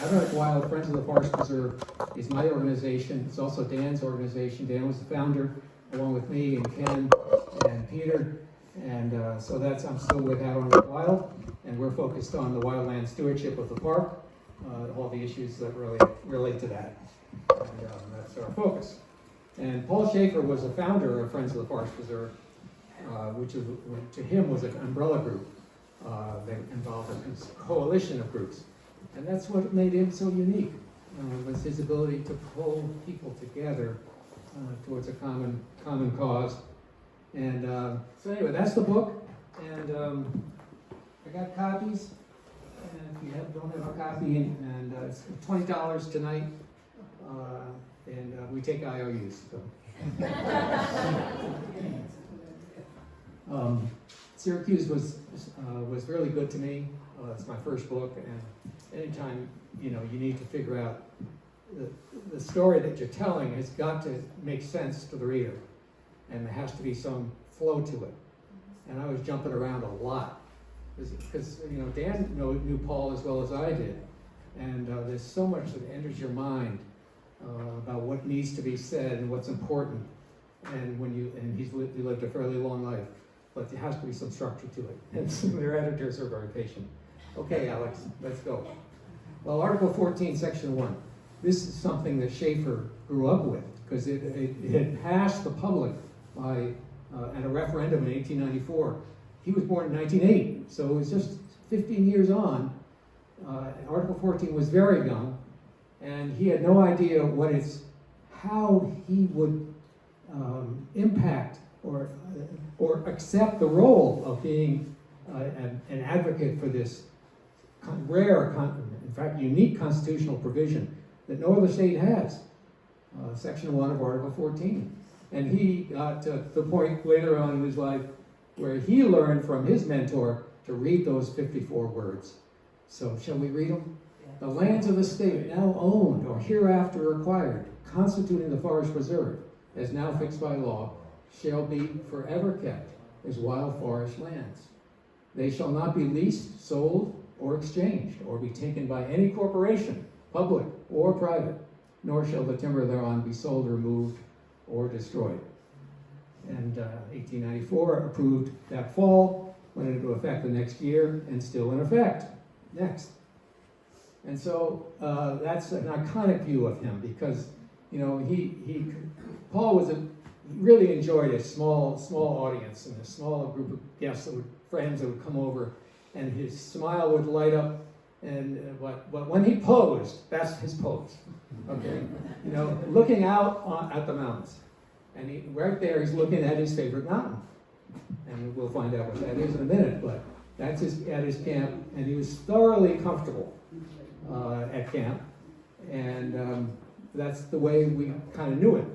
Adirondack Wild Friends of the Forest Preserve is my organization. It's also Dan's organization. Dan was the founder, along with me and Ken and Peter. And so I'm still with Adirondack Wild, and we're focused on the wildland stewardship of the park, all the issues that really relate to that. And that's our focus. And Paul Schaefer was the founder of Friends of the Forest Preserve, which to him was an umbrella group that involved a coalition of groups. And that's what made him so unique, was his ability to pull people together towards a common cause. And so anyway, that's the book. And I got copies. And if you don't have a copy, and it's $20 tonight. And we take IOUs. So. Syracuse was really good to me. It's my first book, and anytime you need to figure out the story that you're telling has got to make sense to the reader, and there has to be some flow to it. And I was jumping around a lot because Dan knew Paul as well as I did, and there's so much that enters your mind about what needs to be said and what's important. And he lived a fairly long life, but there has to be some structure to it. And some of their editors are very patient. Okay, Alex, let's go. Well, Article 14, Section 1. This is something that Schaefer grew up with because it had passed the public at a referendum in 1894. He was born in 1908, so it was just 15 years on. Article 14 was very young, and he had no idea how he would impact or accept the role of being an advocate for this rare, in fact, unique constitutional provision that no other state has, Section 1 of Article 14. And he got to the point later on in his life where he learned from his mentor to read those 54 words. So shall we read them? The lands of the state now owned or hereafter acquired, constituting the forest reserve, as now fixed by law, shall be forever kept as wild forest lands. They shall not be leased, sold, or exchanged, or be taken by any corporation, public or private, nor shall the timber thereon be sold, removed, or destroyed. And 1894 approved that fall, went into effect the next year, and still in effect. Next. And so that's an iconic view of him because, Paul really enjoyed a small audience and a small group of guests, friends that would come over, and his smile would light up. But when he posed, that's his pose, okay? Looking out at the mountains, and right there he's looking at his favorite mountain, and we'll find out what that is in a minute. But that's at his camp, and he was thoroughly comfortable at camp, and that's the way we kind of knew him.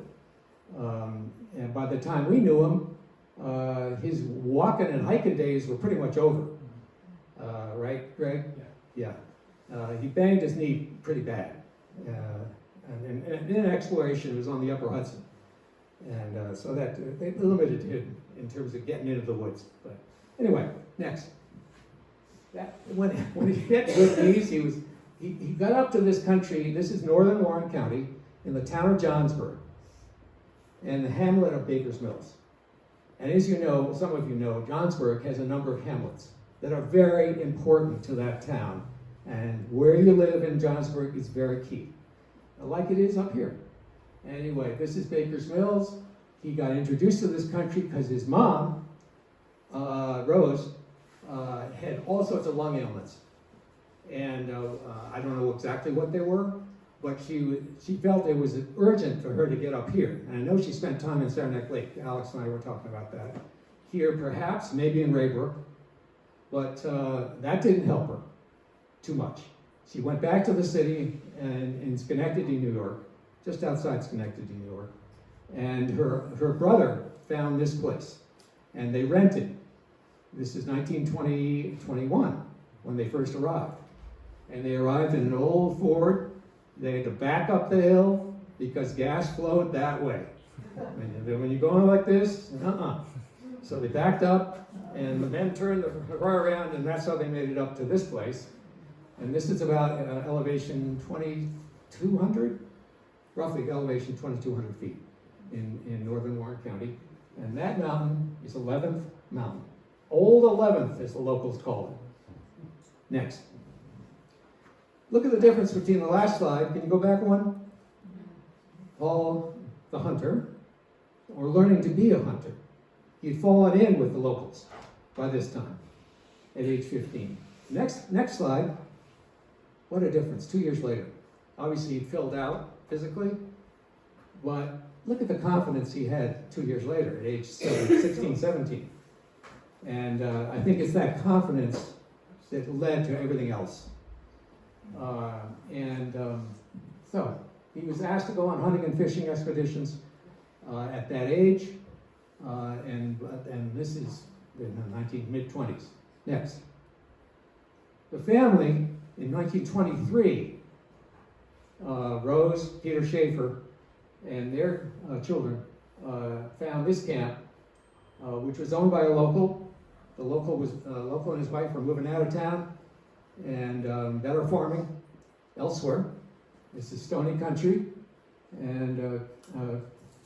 And by the time we knew him, his walking and hiking days were pretty much over. Right, Greg? Yeah. He banged his knee pretty bad. And in exploration, it was on the Upper Hudson. And so that they limited him in terms of getting into the woods. But anyway, next. When he hit good knees, he got up to this country. This is northern Warren County in the town of Johnsburg and the hamlet of Baker's Mills. And as you know, some of you know, Johnsburg has a number of hamlets that are very important to that town. And where you live in Johnsburg is very key, like it is up here. Anyway, this is Baker's Mills. He got introduced to this country because his mom, Rose, had all sorts of lung ailments. And I don't know exactly what they were, but she felt it was urgent for her to get up here. And I know she spent time in Saranac Lake. Alex and I were talking about that. Here, perhaps, maybe in Raybrook, but that didn't help her too much. She went back to the city in Schenectady, New York, just outside Schenectady, New York, and her brother found this place, and they rented. This is 1921 when they first arrived. And they arrived in an old Ford. They had to back up the hill because gas flowed that way. When you're going like this, So they backed up, and the men turned the car around, and that's how they made it up to this place. And this is about elevation 2,200, roughly elevation 2,200 feet in northern Warren County. And that mountain is 11th Mountain. Old 11th, as the locals call it. Next. Look at the difference between the last slide. Can you go back one? Paul the hunter, or learning to be a hunter. He'd fallen in with the locals by this time, at age 15. Next slide. What a difference, 2 years later. Obviously, he filled out physically, but look at the confidence he had 2 years later, at age 16, 17. And I think it's that confidence that led to everything else. So, he was asked to go on hunting and fishing expeditions at that age, and this is in the mid-20s. Next. The family, in 1923, Rose, Peter Schaefer, and their children found this camp, which was owned by a local. The local and his wife were moving out of town and better farming elsewhere. This is stony country, and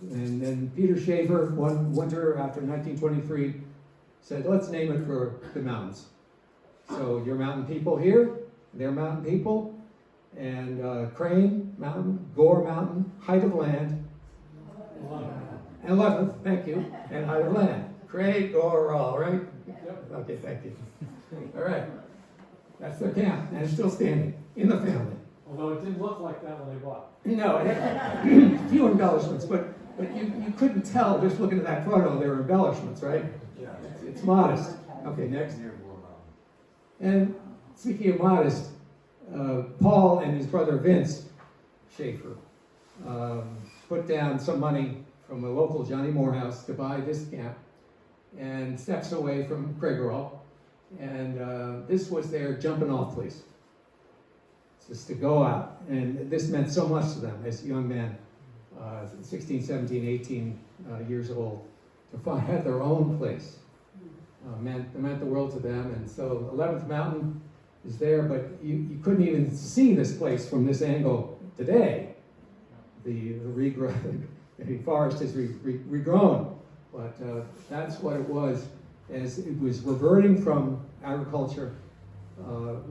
then Peter Schaefer, one winter after 1923, said, "Let's name it for the mountains." So your mountain people here, their mountain people, and Crane Mountain, Gore Mountain, height of land, 11th, thank you, and height of land. Craig, Gore, all right? Yep. Okay, thank you. All right, that's their camp, and it's still standing in the family. Although it didn't look like that when they bought it. No, it had a few embellishments, but you couldn't tell just looking at that photo there were embellishments, right? Yeah. It's modest. Okay, next. And speaking of modest, Paul and his brother Vince Schaefer put down some money from a local Johnny Morehouse to buy this camp, and steps away from Craigerall, and this was their jumping off place. Just to go out, and this meant so much to them as young men, 16, 17, 18 years old, to have their own place. Meant the world to them, and so 11th Mountain is there, but you couldn't even see this place from this angle today. The forest has regrown, but that's what it was, as it was reverting from agriculture.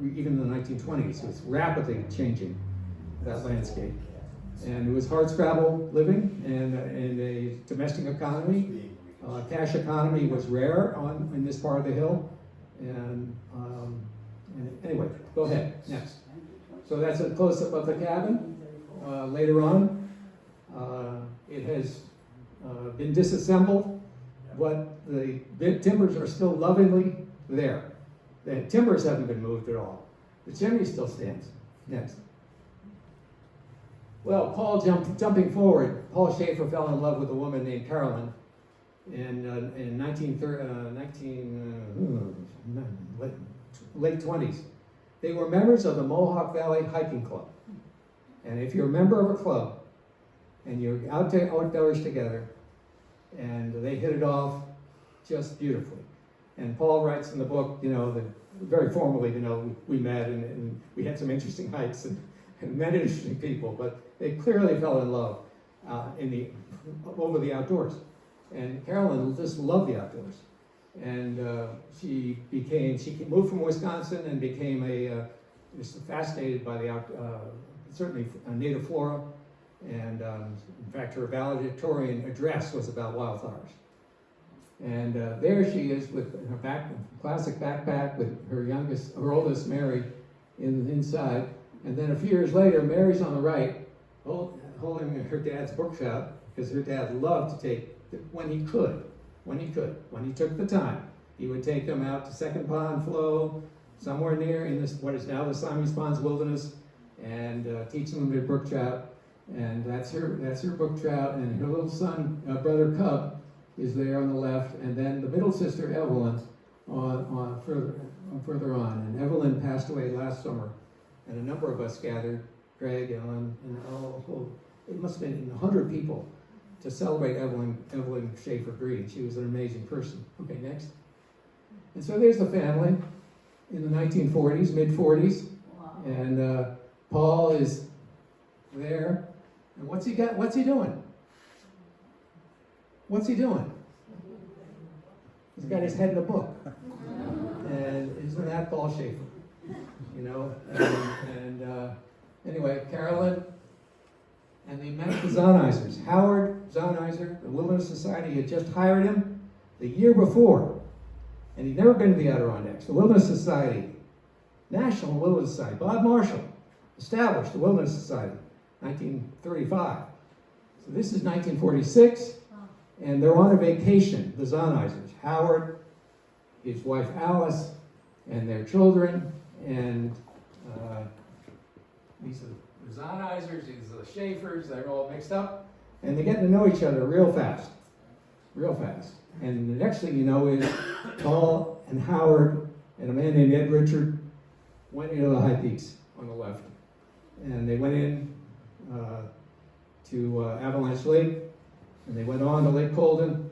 Even in the 1920s, it was rapidly changing that landscape. And it was hardscrabble living and a domestic economy. Cash economy was rare in this part of the hill. And anyway, go ahead, next. So that's a close-up of the cabin. Later on, it has been disassembled, but the timbers are still lovingly there. The timbers haven't been moved at all. The chimney still stands. Next. Well, jumping forward, Paul Schaefer fell in love with a woman named Carolyn in late 20s. They were members of the Mohawk Valley Hiking Club. And if you're a member of a club and you're outdoors together, and they hit it off just beautifully. And Paul writes in the book, that very formally, we met and we had some interesting hikes and met interesting people, but they clearly fell in love over the outdoors. And Carolyn just loved the outdoors. And she moved from Wisconsin and became just fascinated by certainly native flora. And in fact, her valedictorian address was about wildflowers. And there she is with her classic backpack with her oldest Mary inside. And then a few years later, Mary's on the right, holding her dad's brooktrout, because her dad loved to take, when he took the time, he would take them out to Second Pond Flow, somewhere near in what is now the Simon's Ponds Wilderness, and teach them to brook trout. And that's her brook trout, and her little son, brother Cub, is there on the left, and then the middle sister Evelyn further on. And Evelyn passed away last summer, and a number of us gathered, Greg, Ellen, and it must have been 100 people to celebrate Evelyn Schaefer Green. She was an amazing person. Okay, next. And so there's the family in the 1940s, mid-40s, And Paul is there. And what's he got? What's he doing? What's he doing? He's got his head in a book. And isn't that Paul Schaefer? You know? Anyway, Carolyn, and they met the Zonizers. Howard Zonizer, the Wilderness Society, had just hired him the year before. And he'd never been to the Adirondacks. The Wilderness Society, National Wilderness Society, Bob Marshall established the Wilderness Society, 1935. So this is 1946, and they're on a vacation, the Zonizers. Howard, his wife Alice, and their children, and these are the Zonizers, these are the Schaefers, they're all mixed up, and they're getting to know each other real fast. Real fast. And the next thing you know is Paul and Howard and a man named Ed Richard went into the high peaks on the left. And they went in to Avalanche Lake, and they went on to Lake Colden,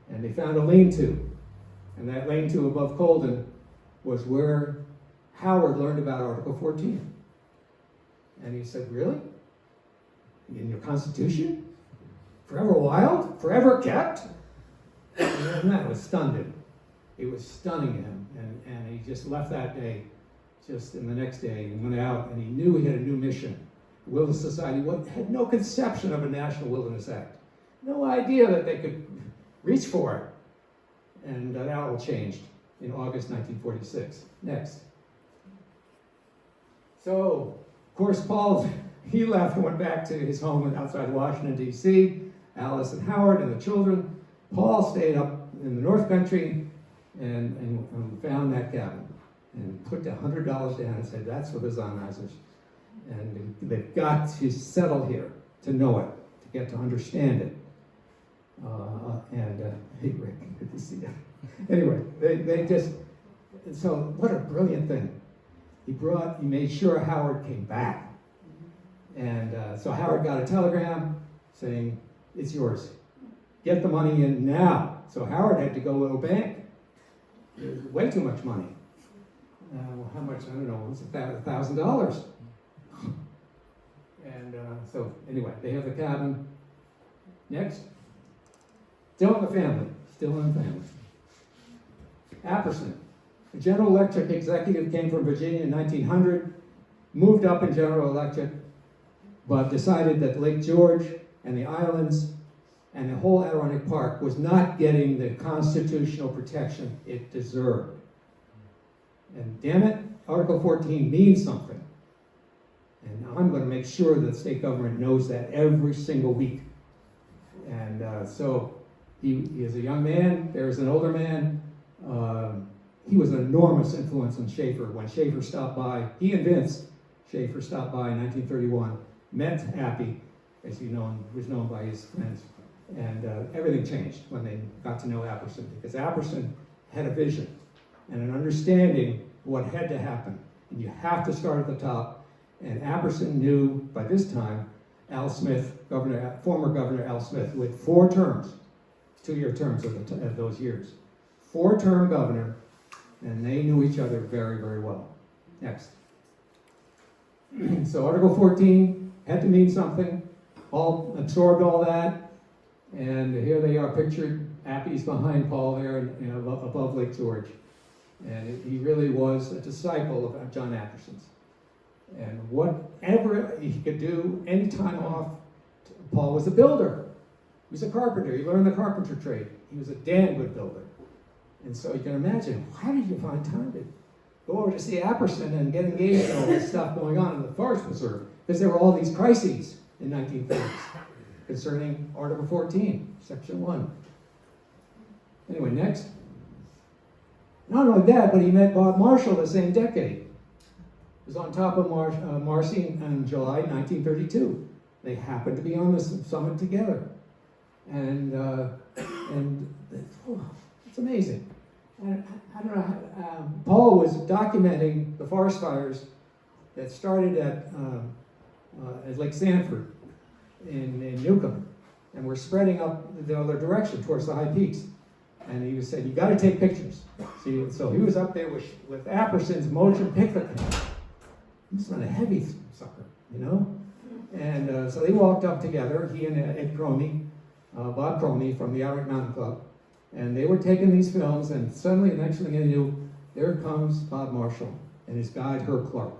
and they found a lean-to. And that lean-to above Colden was where Howard learned about Article 14. And he said, really? In your Constitution? Forever wild? Forever kept? And that was stunned him. It was stunning him. And he just left that day. Just in the next day, he went out and he knew he had a new mission. The Wilderness Society had no conception of a National Wilderness Act. No idea that they could reach for it. And that all changed in August 1946. Next. So, of course, Paul, he left and went back to his home outside Washington, D.C., Alice and Howard and the children. Paul stayed up in the North Country and found that cabin and put $100 down and said, that's for the Zonizers. And they've got to settle here to know it, to get to understand it. Hey Rick, good to see you. Anyway, they just, so what a brilliant thing. He made sure Howard came back. And so Howard got a telegram saying, it's yours. Get the money in now. So Howard had to go to a bank. It was way too much money. How much? I don't know. It was $1,000. And so anyway, they have the cabin. Next. Still in the family. Still in the family. Apperson. The General Electric executive came from Virginia in 1900, moved up in General Electric, but decided that Lake George and the islands and the whole Adirondack Park was not getting the constitutional protection it deserved. And damn it, Article 14 means something. And I'm going to make sure that the state government knows that every single week. And so he is a young man, there's an older man. He was an enormous influence on Schaefer. When Schaefer stopped by, he and Vince Schaefer stopped by in 1931, met Appy, as he was known by his friends. And everything changed when they got to know Apperson, because Apperson had a vision and an understanding of what had to happen. And you have to start at the top. And Apperson knew by this time Al Smith, former Governor Al Smith, with 4 terms, 2-year terms of those years. 4-term governor, and they knew each other very, very well. Next. So Article 14 had to mean something. Paul absorbed all that, and here they are pictured. Appy's behind Paul there above Lake George. And he really was a disciple of John Apperson's. And whatever he could do, any time off, Paul was a builder. He was a carpenter. He learned the carpenter trade. He was a damn good builder. And so you can imagine, how did you find time to go over to see Apperson and get engaged in all this stuff going on in the Forest Preserve? Because there were all these crises in 1930s concerning Article 14, Section 1. Anyway, next. Not only that, but he met Bob Marshall the same decade. He was on top of Marcy in July 1932. They happened to be on the summit together. And it's amazing. I don't know. Paul was documenting the forest fires that started at Lake Sanford in Newcomb, and were spreading up the other direction towards the high peaks. And he was saying, "You got to take pictures." So he was up there with Apperson's motion picture camera, This was a heavy sucker, you know? And so they walked up together, he and Ed Cromie, Bob Cromie from the Adirondack Mountain Club, and they were taking these films, and suddenly, the next thing they knew, there comes Bob Marshall and his guide, Herb Clark.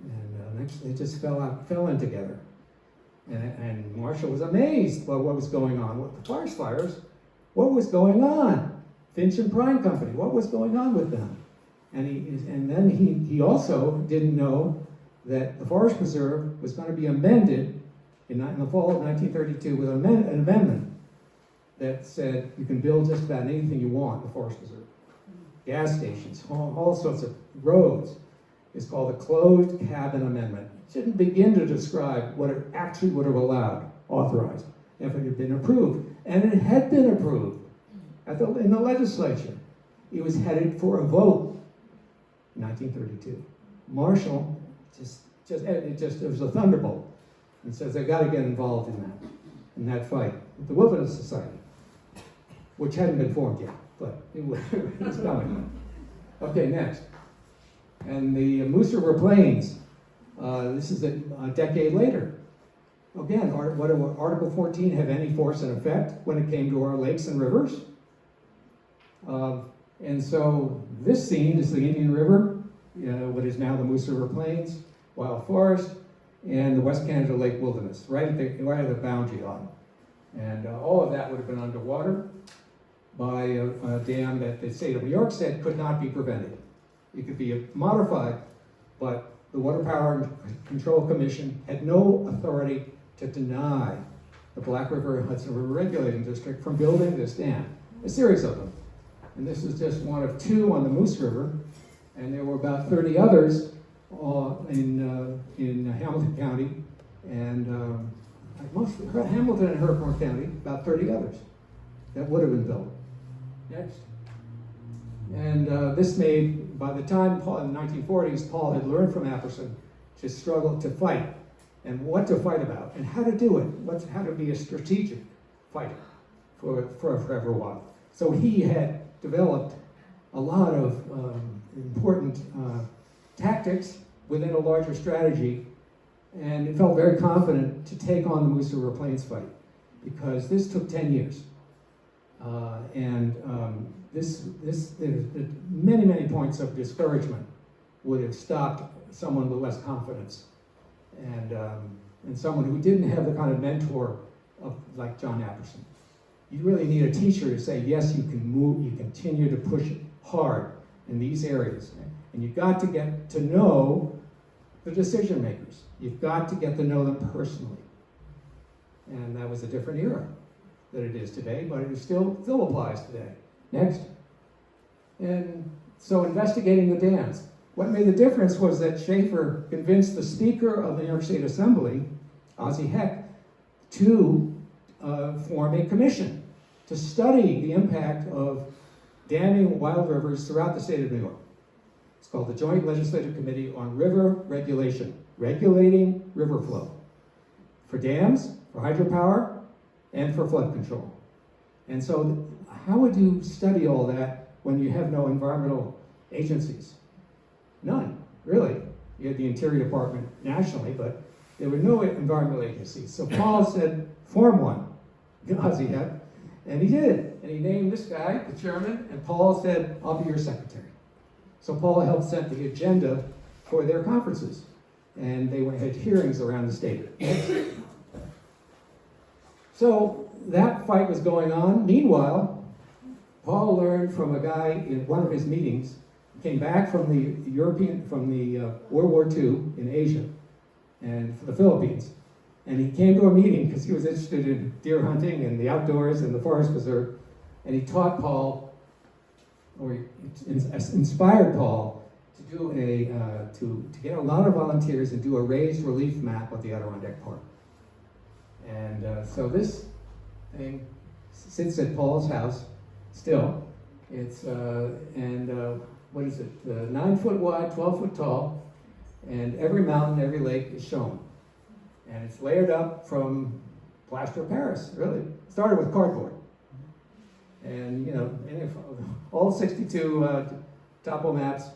And next, they just fell in together. And Marshall was amazed by what was going on with the forest fires. What was going on? Finch and Prine Company, what was going on with them? And then he also didn't know that the Forest Preserve was going to be amended in the fall of 1932 with an amendment that said you can build just about anything you want in the Forest Preserve. Gas stations, all sorts of roads. It's called the Closed Cabin Amendment. It shouldn't begin to describe what it actually would have allowed, authorized, if it had been approved. And it had been approved in the legislature. It was headed for a vote in 1932. Marshall it was a thunderbolt, and says they got to get involved in that fight with the Wilderness Society, which hadn't been formed yet, but it was coming. Okay, next. And the Moose River Plains, this is a decade later. Again, what Article 14 have any force and effect when it came to our lakes and rivers? And so this scene is the Indian River, what is now the Moose River Plains, Wild Forest, and the West Canada Lake Wilderness, right at the boundary line. And all of that would have been underwater by a dam that the state of New York said could not be prevented. It could be modified, but the Water Power Control Commission had no authority to deny the Black River and Hudson River Regulating District from building this dam. A series of them. And this is just one of two on the Moose River, and there were about 30 others in Hamilton County, and Hamilton and Herkimer County, about 30 others that would have been built. Next. And this made, by the time in the 1940s, Paul had learned from Apperson to struggle to fight, and what to fight about, and how to do it, how to be a strategic fighter for forever a while. So he had developed a lot of important tactics within a larger strategy, and it felt very confident to take on the Moose River Plains fight, because this took 10 years. Many points of discouragement would have stopped someone with less confidence, and someone who didn't have the kind of mentor like John Apperson. You really need a teacher to say, yes, you can move, you continue to push hard in these areas. And you've got to get to know the decision makers. You've got to get to know them personally. And that was a different era than it is today, but it still applies today. Next. And so investigating the dams. What made the difference was that Schaefer convinced the Speaker of the New York State Assembly, Ozzie Heck, to form a commission to study the impact of damming wild rivers throughout the state of New York. It's called the Joint Legislative Committee on River Regulation, regulating river flow for dams, for hydropower, and for flood control. And so how would you study all that when you have no environmental agencies? None, really. You had the Interior Department nationally, but there were no environmental agencies. So Paul said, form one. Ozzie had, and he did. And he named this guy the chairman, and Paul said, I'll be your secretary. So Paul helped set the agenda for their conferences. And they had hearings around the state. So that fight was going on. Meanwhile, Paul learned from a guy in one of his meetings, came back from the World War II in Asia and for the Philippines. And he came to a meeting because he was interested in deer hunting and the outdoors and the forest preserve. And he taught Paul, or inspired Paul, to do to get a lot of volunteers and do a raised relief map of the Adirondack Park. And so this thing sits at Paul's house still. It's what is it? 9 foot wide, 12 foot tall, and every mountain, every lake is shown. And it's layered up from plaster of Paris, really. It started with cardboard. And, all 62 topo maps,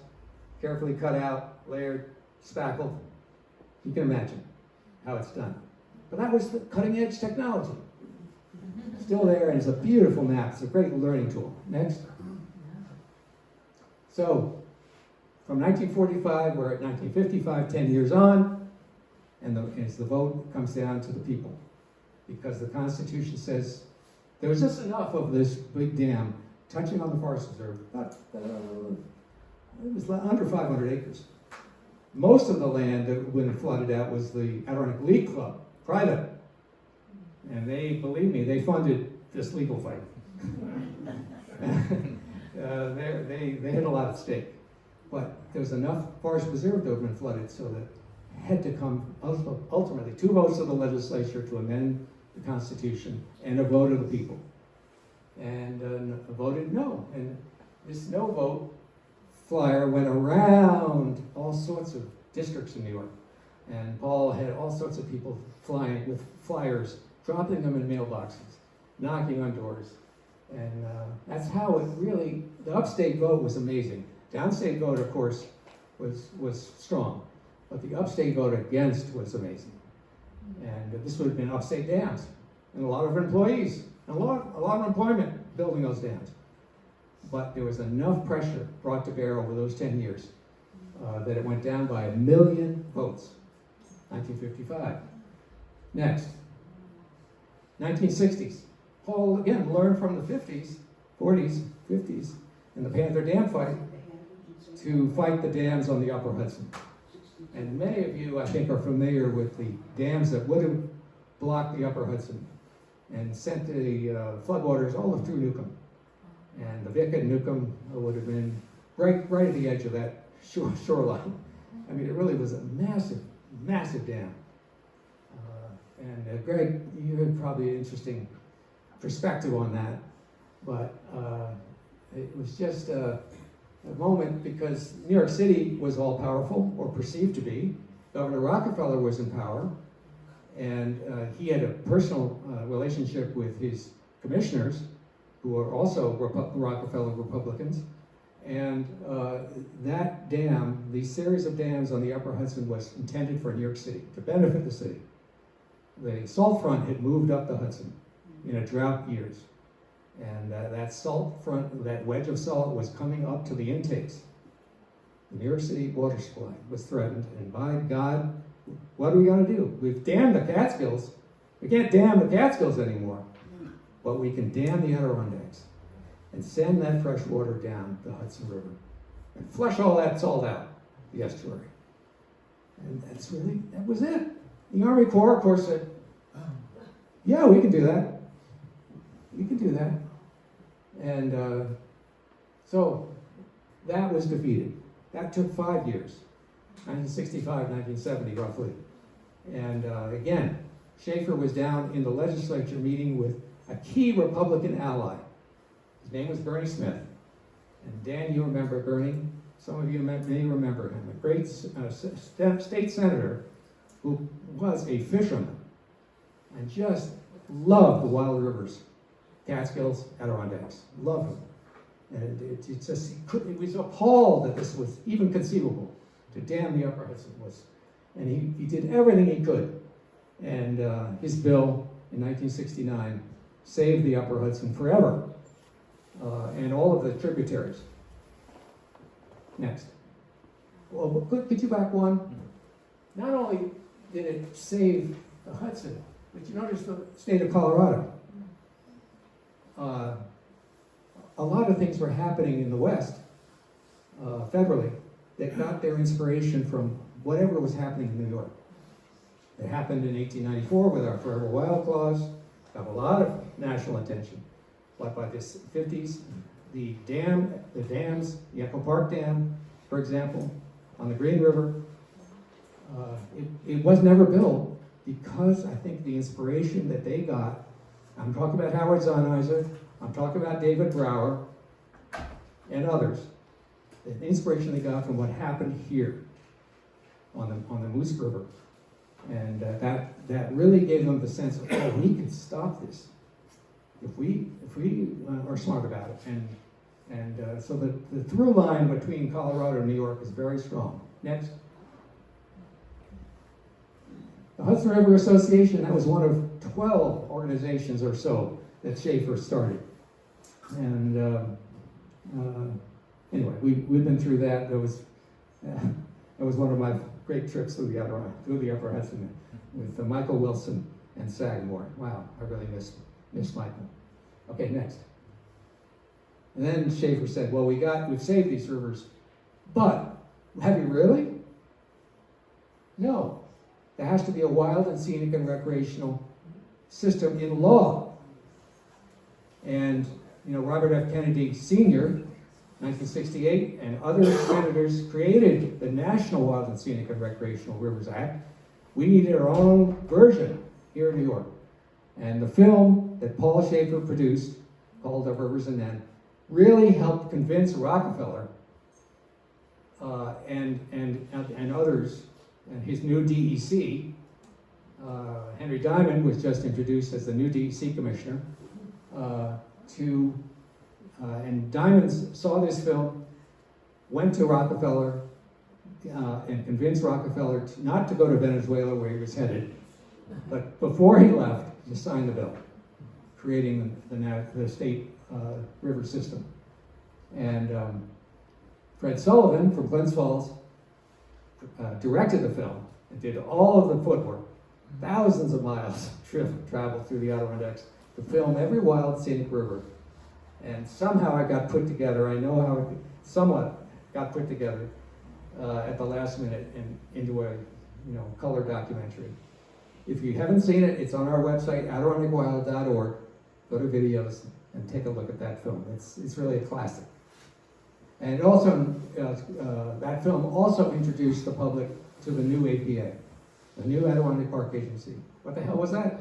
carefully cut out, layered, spackled. You can imagine how it's done. But that was the cutting edge technology. Still there, and it's a beautiful map. It's a great learning tool. Next. So, from 1945, we're at 1955, 10 years on, and as the vote comes down to the people. Because the Constitution says there was just enough of this big dam touching on the Forest Reserve, it was under 500 acres. Most of the land that when it flooded out was the Adirondack League Club, private. And they, believe me, they funded this legal fight. They had a lot at stake. But there was enough forest preserve that had been flooded so that it had to come ultimately 2 votes of the legislature to amend the Constitution and a vote of the people. And voted no. And this no vote flyer went around all sorts of districts in New York. And Paul had all sorts of people flying with flyers, dropping them in mailboxes, knocking on doors. And that's how it really, the upstate vote was amazing. Downstate vote, of course, was strong. But the upstate vote against was amazing. And this would have been upstate dams. And a lot of employees, and a lot of employment building those dams. But there was enough pressure brought to bear over those 10 years that it went down by 1 million votes. 1955. Next. 1960s. Paul, again, learned from the 50s, 40s, 50s, in the Panther Dam fight to fight the dams on the Upper Hudson. And many of you, I think, are familiar with the dams that would have blocked the Upper Hudson and sent the floodwaters all through Newcomb. And the Vic and Newcomb would have been right at the edge of that shoreline. I mean, it really was a massive, massive dam. And Greg, you had probably an interesting perspective on that, but it was just a moment because New York City was all powerful, or perceived to be. Governor Rockefeller was in power, and he had a personal relationship with his commissioners, who were also Rockefeller Republicans. And that dam, the series of dams on the Upper Hudson, was intended for New York City, to benefit the city. The salt front had moved up the Hudson in a drought years. And that salt front, that wedge of salt was coming up to the intakes. The New York City water supply was threatened, and by God, what are we going to do? We've dammed the Catskills. We can't dam the Catskills anymore, but we can dam the Adirondacks and send that fresh water down the Hudson River and flush all that salt out, the estuary. And that was it. The Army Corps, of course, said, yeah, we can do that. We can do that. And so that was defeated. That took 5 years, 1965, 1970, roughly. And again, Schaefer was down in the legislature meeting with a key Republican ally. His name was Bernie Smith. And Dan, you remember Bernie? Some of you may remember him, a great state senator who was a fisherman and just loved the wild rivers, Catskills, Adirondacks, loved them. And he was appalled that this was even conceivable, to dam the Upper Hudson was. And he did everything he could. And his bill in 1969 saved the Upper Hudson forever, and all of the tributaries. Next. Well, could you back one? Not only did it save the Hudson, but you notice the state of Colorado. A lot of things were happening in the West, federally, that got their inspiration from whatever was happening in New York. It happened in 1894 with our Forever Wild Clause, got a lot of national attention. But by the 50s, the dams, the Echo Park Dam, for example, on the Green River, it was never built because I think the inspiration that they got, I'm talking about Howard Zahniser, I'm talking about David Brower, and others, the inspiration they got from what happened here on the Moose River. And that really gave them the sense of, oh, we can stop this if we are smart about it. And so the through line between Colorado and New York is very strong. Next. Hudson River Association, that was one of 12 organizations or so that Schaefer started. And anyway, we've been through that. That was one of my great trips through the Upper Hudson with Michael Wilson and Sagamore. Wow, I really miss Michael. Okay, next. And then Schaefer said, well, we've saved these rivers, but have you really? No. There has to be a wild and scenic and recreational system in law. And, Robert F. Kennedy Sr., 1968, and other senators created the National Wild and Scenic and Recreational Rivers Act. We needed our own version here in New York. And the film that Paul Schaefer produced, called Of Rivers and Men, really helped convince Rockefeller and others, and his new DEC. Henry Diamond was just introduced as the new DEC commissioner. And Diamond saw this film, went to Rockefeller, and convinced Rockefeller not to go to Venezuela where he was headed, but before he left, to sign the bill, creating the state river system. And Fred Sullivan from Glens Falls directed the film and did all of the footwork, thousands of miles travel through the Adirondacks to film every wild scenic river. And somehow it got put together. I know how it somewhat got put together at the last minute and into a color documentary. If you haven't seen it, it's on our website, AdirondacKWild.org. Go to videos and take a look at that film. It's really a classic. And also, that film also introduced the public to the new APA, the new Adirondack Park Agency. What the hell was that?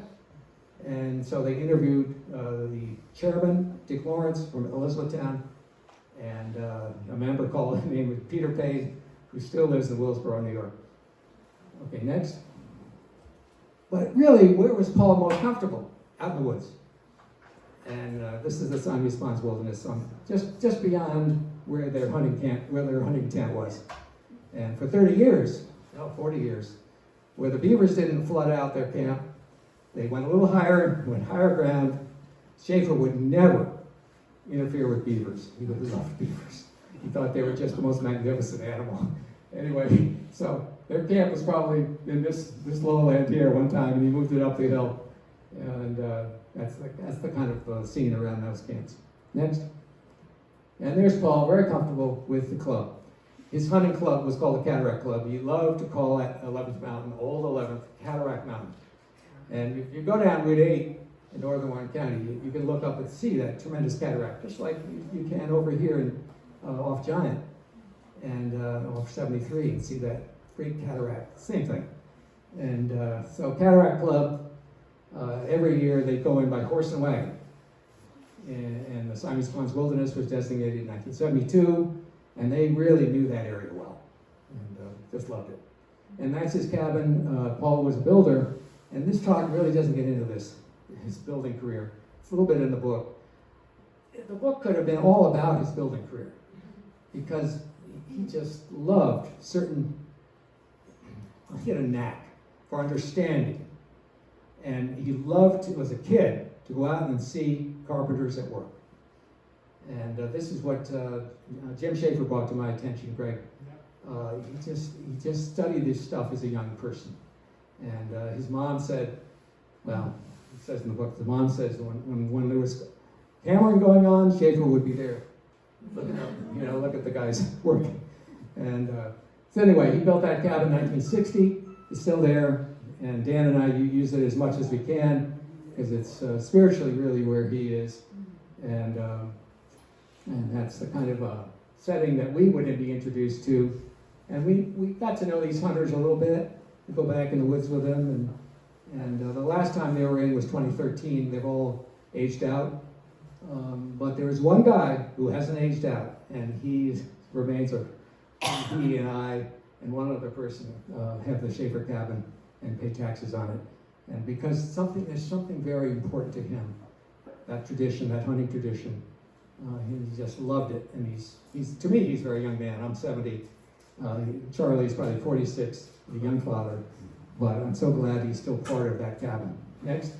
And so they interviewed the chairman, Dick Lawrence from Elizabethtown, and a member called named Peter Payne, who still lives in Willsboro, New York. Okay, next. But really, where was Paul most comfortable? Out in the woods. And this is the Simon Ponds Wilderness, just beyond where their hunting tent was. And for 30 years, 40 years, where the beavers didn't flood out their camp, they went a little higher, went higher ground. Schaefer would never interfere with beavers. He would love beavers. He thought they were just the most magnificent animal. Anyway, so their camp was probably in this lowland here one time, and he moved it up the hill. And that's the kind of scene around those camps. Next. And there's Paul, very comfortable with the club. His hunting club was called the Cataract Club. He loved to call that 11th Mountain, Old 11th, Cataract Mountain. And if you go down Route 8 in northern Warren County, you can look up and see that tremendous cataract, just like you can over here off Giant and off 73, and see that great cataract, same thing. And so Cataract Club, every year they go in by horse and wagon. And the Simon Ponds Wilderness was designated in 1972, and they really knew that area well, and just loved it. And that's his cabin. Paul was a builder, and this talk really doesn't get into his building career. It's a little bit in the book. The book could have been all about his building career, because he just loved he had a knack for understanding. And he loved, as a kid, to go out and see carpenters at work. And this is what Jim Schaefer brought to my attention, Greg. He just studied this stuff as a young person. And his mom said, well, it says in the book, the mom says when there was hammering going on, Schaefer would be there. Look at the guys working. And so anyway, he built that cabin in 1960. It's still there. And Dan and I use it as much as we can, because it's spiritually really where he is. And that's the kind of setting that we would be introduced to. And we got to know these hunters a little bit. We go back in the woods with them. And the last time they were in was 2013. They've all aged out. But there is one guy who hasn't aged out, and he remains he and I and one other person have the Schaefer cabin and pay taxes on it. And because there's something very important to him, that tradition, that hunting tradition. He just loved it. And to me, he's a very young man. I'm 70. Charlie's probably 46, a young father. But I'm so glad he's still part of that cabin. Next.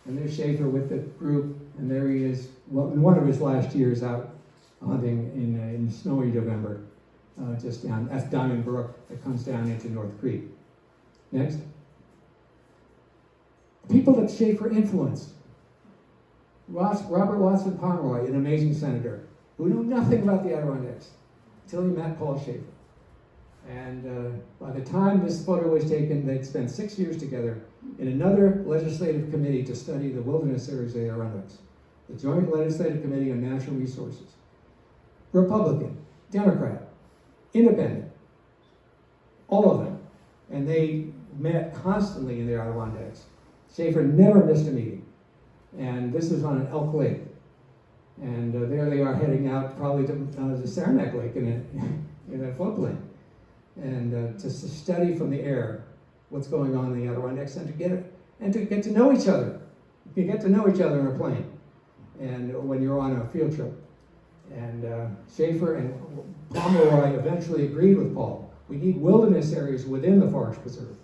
And there's Schaefer with the group, and there he is, well, in one of his last years out hunting in snowy November, just down, that's Diamond Brook that comes down into North Creek. Next. People that Schaefer influenced. Robert Watson Pomeroy, an amazing senator, who knew nothing about the Adirondacks until he met Paul Schaefer. And by the time this photo was taken, they'd spent 6 years together in another legislative committee to study the wilderness areas of the Adirondacks, the Joint Legislative Committee on Natural Resources. Republican, Democrat, Independent, all of them. And they met constantly in the Adirondacks. Schaefer never missed a meeting. And this was on an Elk Lake. And there they are heading out probably to the Saranac Lake in a floodplain. And to study from the air what's going on in the Adirondacks and to get to know each other. You get to know each other in a plane and when you're on a field trip. And Schaefer and Pomeroy eventually agreed with Paul. We need wilderness areas within the forest preserve.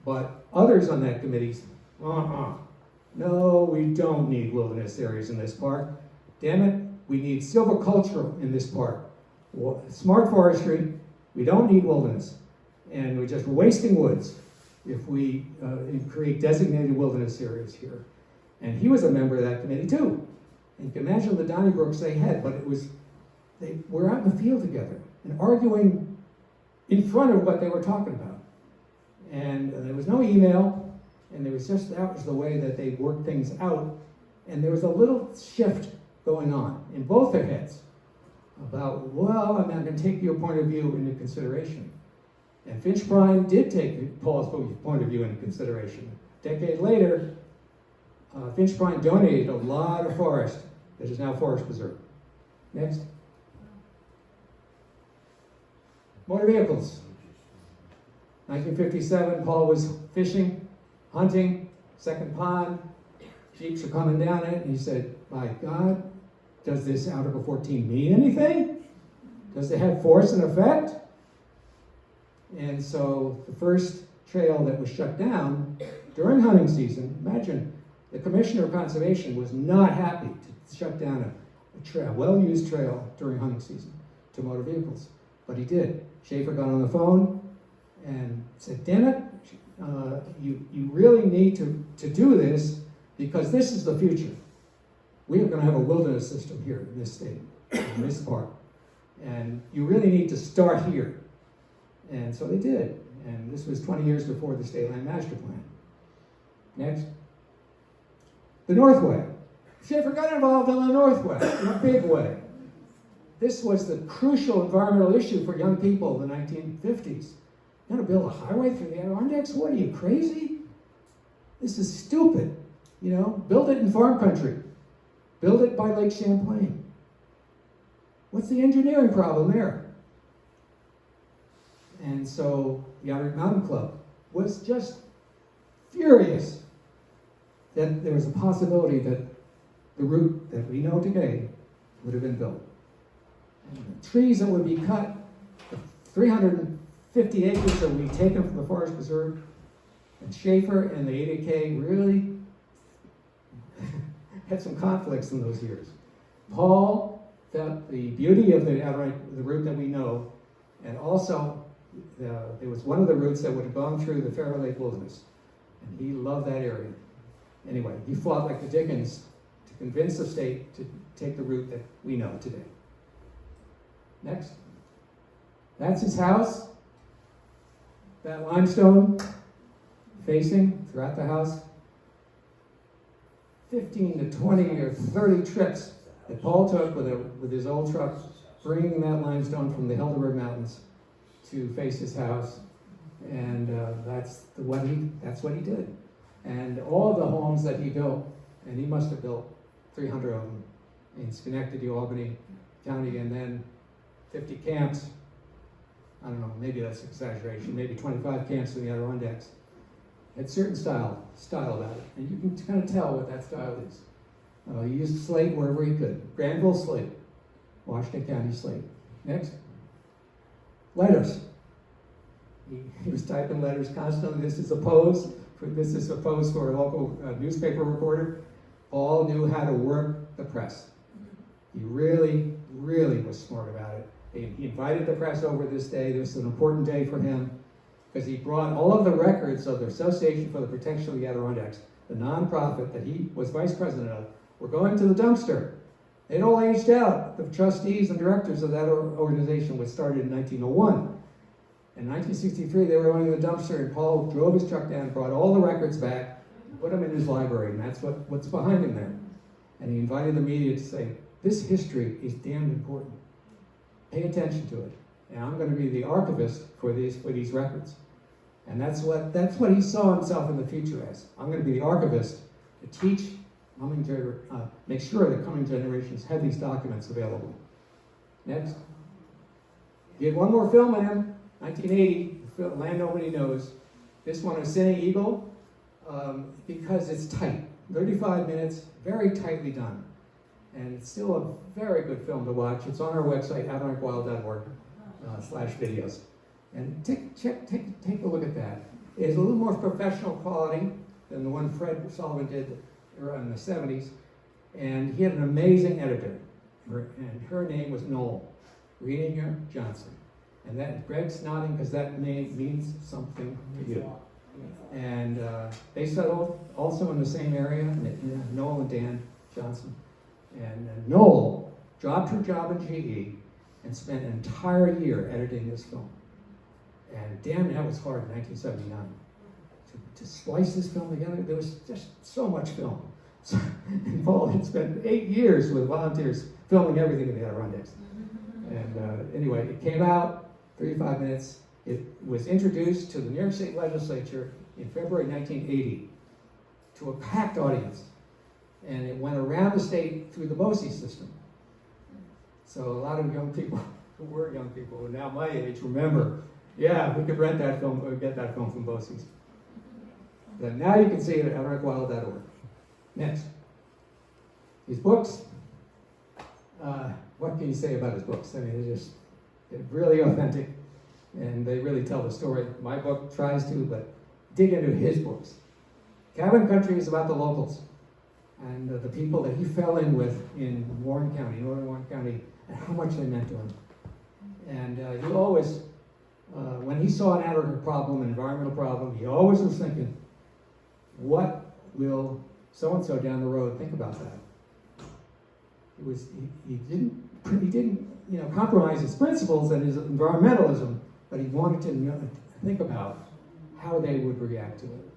But others on that committee, no, we don't need wilderness areas in this park. Damn it, we need silviculture in this park. Smart forestry, we don't need wilderness. And we're just wasting woods if we create designated wilderness areas here. And he was a member of that committee too. And you can imagine the Donnybrooks they had, but they were out in the field together and arguing in front of what they were talking about. And there was no email, and that was the way that they worked things out. And there was a little shift going on in both their heads about, well, I'm not going to take your point of view into consideration. And Finch Prime did take Paul's point of view into consideration. A decade later, Finch Prime donated a lot of forest that is now forest preserve. Next. Motor vehicles. 1957, Paul was fishing, hunting, second pond. Jeeps are coming down it, and he said, "My God, does this Article 14 mean anything? Does it have force and effect?" And so the first trail that was shut down during hunting season, imagine the Commissioner of Conservation was not happy to shut down a well-used trail during hunting season to motor vehicles, but he did. Schaefer got on the phone and said, "Damn it, you really need to do this because this is the future. We are going to have a wilderness system here in this state, in this park, and you really need to start here." And so they did, and this was 20 years before the State Land Master Plan. Next. The Northway. Schaefer got involved in the Northway in a big way. This was the crucial environmental issue for young people in the 1950s. You're going to build a highway through the Adirondacks? What are you, crazy? This is stupid. Build it in farm country. Build it by Lake Champlain. What's the engineering problem there? And so the Outer Mountain Club was just furious that there was a possibility that the route that we know today would have been built. And the trees that would be cut, the 350 acres that would be taken from the forest preserve, and Schaefer and the ADK really had some conflicts in those years. Paul felt the beauty of the route that we know, and also it was one of the routes that would have gone through the Fair Lake Wilderness, and he loved that area. Anyway, he fought like the Dickens to convince the state to take the route that we know today. Next. That's his house. That limestone facing throughout the house. 15 to 20 or 30 trips that Paul took with his old truck, bringing that limestone from the Helderberg Mountains to face his house, and that's what he did. And all of the homes that he built, and he must have built 300 of them in Schenectady, Albany County, and then 50 camps. I don't know, maybe that's exaggeration. Maybe 25 camps in the Adirondacks. Had certain style about it, and you can kind of tell what that style is. He used slate wherever he could. Granville slate, Washington County slate. Next. Letters. He was typing letters constantly. This is a pose for a local newspaper reporter. Paul knew how to work the press. He really, really was smart about it. He invited the press over this day. This was an important day for him because he brought all of the records of the Association for the Protection of the Adirondacks, the nonprofit that he was vice president of, were going to the dumpster. They'd all aged out. The trustees and directors of that organization was started in 1901. In 1963, they were going to the dumpster, and Paul drove his truck down, brought all the records back, put them in his library, and that's what's behind him there. And he invited the media to say, this history is damned important. Pay attention to it. And I'm going to be the archivist for these records. And that's what he saw himself in the future as. I'm going to be the archivist to teach, make sure that coming generations have these documents available. Next. He had one more film in him, 1980, Land Nobody Knows. This one is Cine Eagle, because it's tight. 35 minutes, very tightly done. And it's still a very good film to watch. It's on our website, adirondackwild.org/videos. And take a look at that. It is a little more professional quality than the one Fred Sullivan did in the 70s. And he had an amazing editor. And her name was Noel, Rena Johnson. And that, Greg's nodding because that name means something to you. And they settled also in the same area, Noel and Dan Johnson. And Noel dropped her job at GE and spent an entire year editing this film. And damn, that was hard in 1979. To splice this film together, there was just so much film. So, and Paul had spent 8 years with volunteers filming everything in the Adirondacks. And anyway, it came out, 35 minutes. It was introduced to the New York State Legislature in February 1980 to a packed audience. And it went around the state through the BOCES system. So a lot of young people, who were young people, who are now my age, remember, yeah, we could rent that film, or get that film from BOCES. But now you can see it at adirondackwild.org. Next. His books. What can you say about his books? I mean, they're really authentic, and they really tell the story. My book tries to, but dig into his books. Cabin Country is about the locals and the people that he fell in with in Warren County, northern Warren County, and how much they meant to him. And he always, when he saw an Adirondack problem, an environmental problem, he always was thinking, what will so-and-so down the road think about that? He didn't compromise his principles and his environmentalism, but he wanted to think about how they would react to it.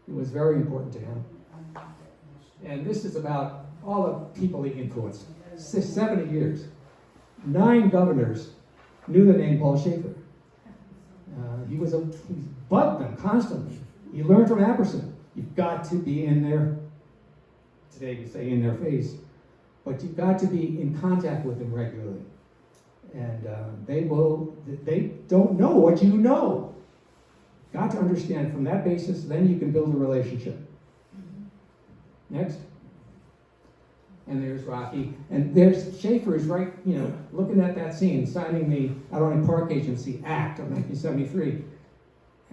It was very important to him. And this is about all the people he influenced. 70 years. 9 governors knew the name Paul Schaefer. He bugged them constantly. He learned from Apperson. You've got to be in their, today you say in their face, but you've got to be in contact with them regularly. And they don't know what you know. Got to understand from that basis, then you can build a relationship. Next. And there's Rocky. And there's Schaefer is right, looking at that scene, signing the Adirondack Park Agency Act of 1973.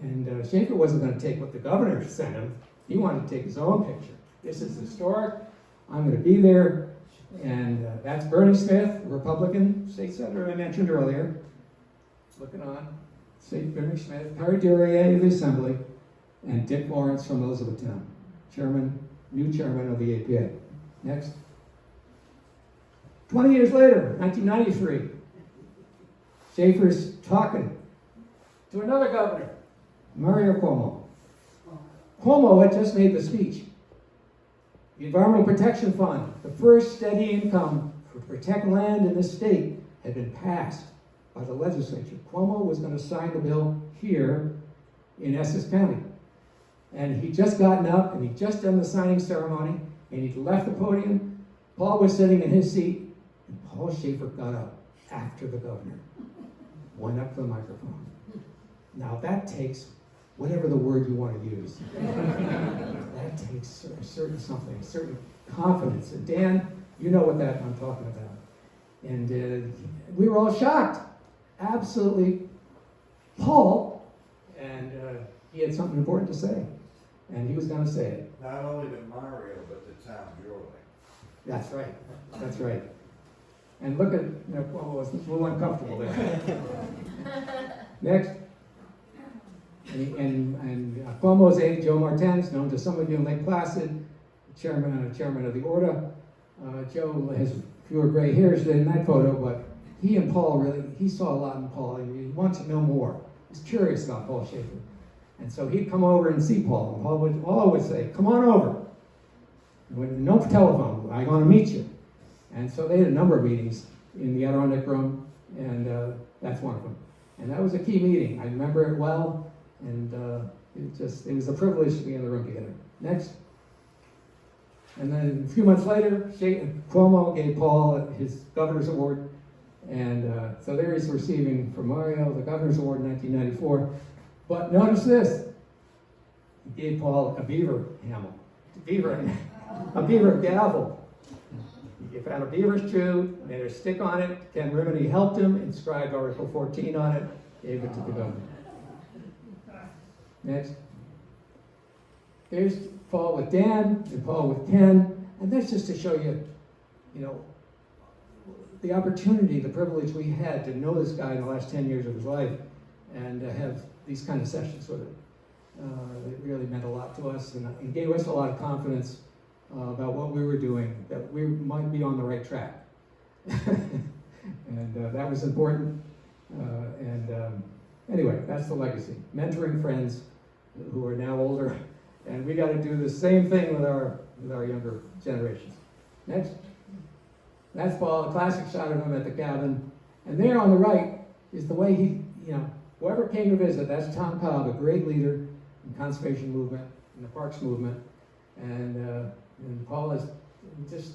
And Schaefer wasn't going to take what the governor sent him. He wanted to take his own picture. This is historic. I'm going to be there. And that's Bernie Smith, Republican state senator I mentioned earlier. Looking on. State Bernie Smith, Perry Duryea of the Assembly, and Dick Lawrence from Elizabethtown, new chairman of the APA. Next. 20 years later, 1993, Schaefer's talking to another governor, Mario Cuomo. Cuomo had just made the speech. The Environmental Protection Fund, the first steady income for protect land in this state, had been passed by the legislature. Cuomo was going to sign the bill here in Essex County. And he'd just gotten up, and he'd just done the signing ceremony, and he'd left the podium. Paul was sitting in his seat, and Paul Schaefer got up after the governor, went up to the microphone. Now that takes whatever the word you want to use. That takes a certain confidence. And Dan, you know what that I'm talking about. And we were all shocked. Absolutely. Paul and he had something important to say, and he was going to say it. Not only to Mario, but to Tom Joy. That's right. That's right. And look at, Cuomo was a little uncomfortable there. Next. And Cuomo's aide, Joe Martens, known to some of you in Lake Placid, chairman of the Order. Joe has fewer gray hairs than in that photo, but he and Paul he saw a lot in Paul, and he wanted to know more. He was curious about Paul Schaefer. And so he'd come over and see Paul, and Paul would always say, "Come on over." No telephone, I want to meet you. And so they had a number of meetings in the Adirondack room, and that's one of them. And that was a key meeting. I remember it well, and it was a privilege to be in the room together. Next. And then a few months later, Cuomo gave Paul his governor's award, and so there he's receiving from Mario the governor's award in 1994. But notice this: he gave Paul a beaver hammer, a beaver gavel. He found a beaver's chew, made a stick on it. Ken Rimini helped him, inscribed Article 14 on it, gave it to the governor. Next. There's Paul with Dan and Paul with Ken, and that's just to show you, the opportunity, the privilege we had to know this guy in the last 10 years of his life and have these kind of sessions with him. It really meant a lot to us and gave us a lot of confidence about what we were doing, that we might be on the right track. And that was important. Anyway, that's the legacy. Mentoring friends who are now older, and we got to do the same thing with our younger generations. Next. That's Paul, a classic shot of him at the cabin. And there on the right is the way he, whoever came to visit, that's Tom Cobb, a great leader in the conservation movement, in the parks movement. And Paul is just,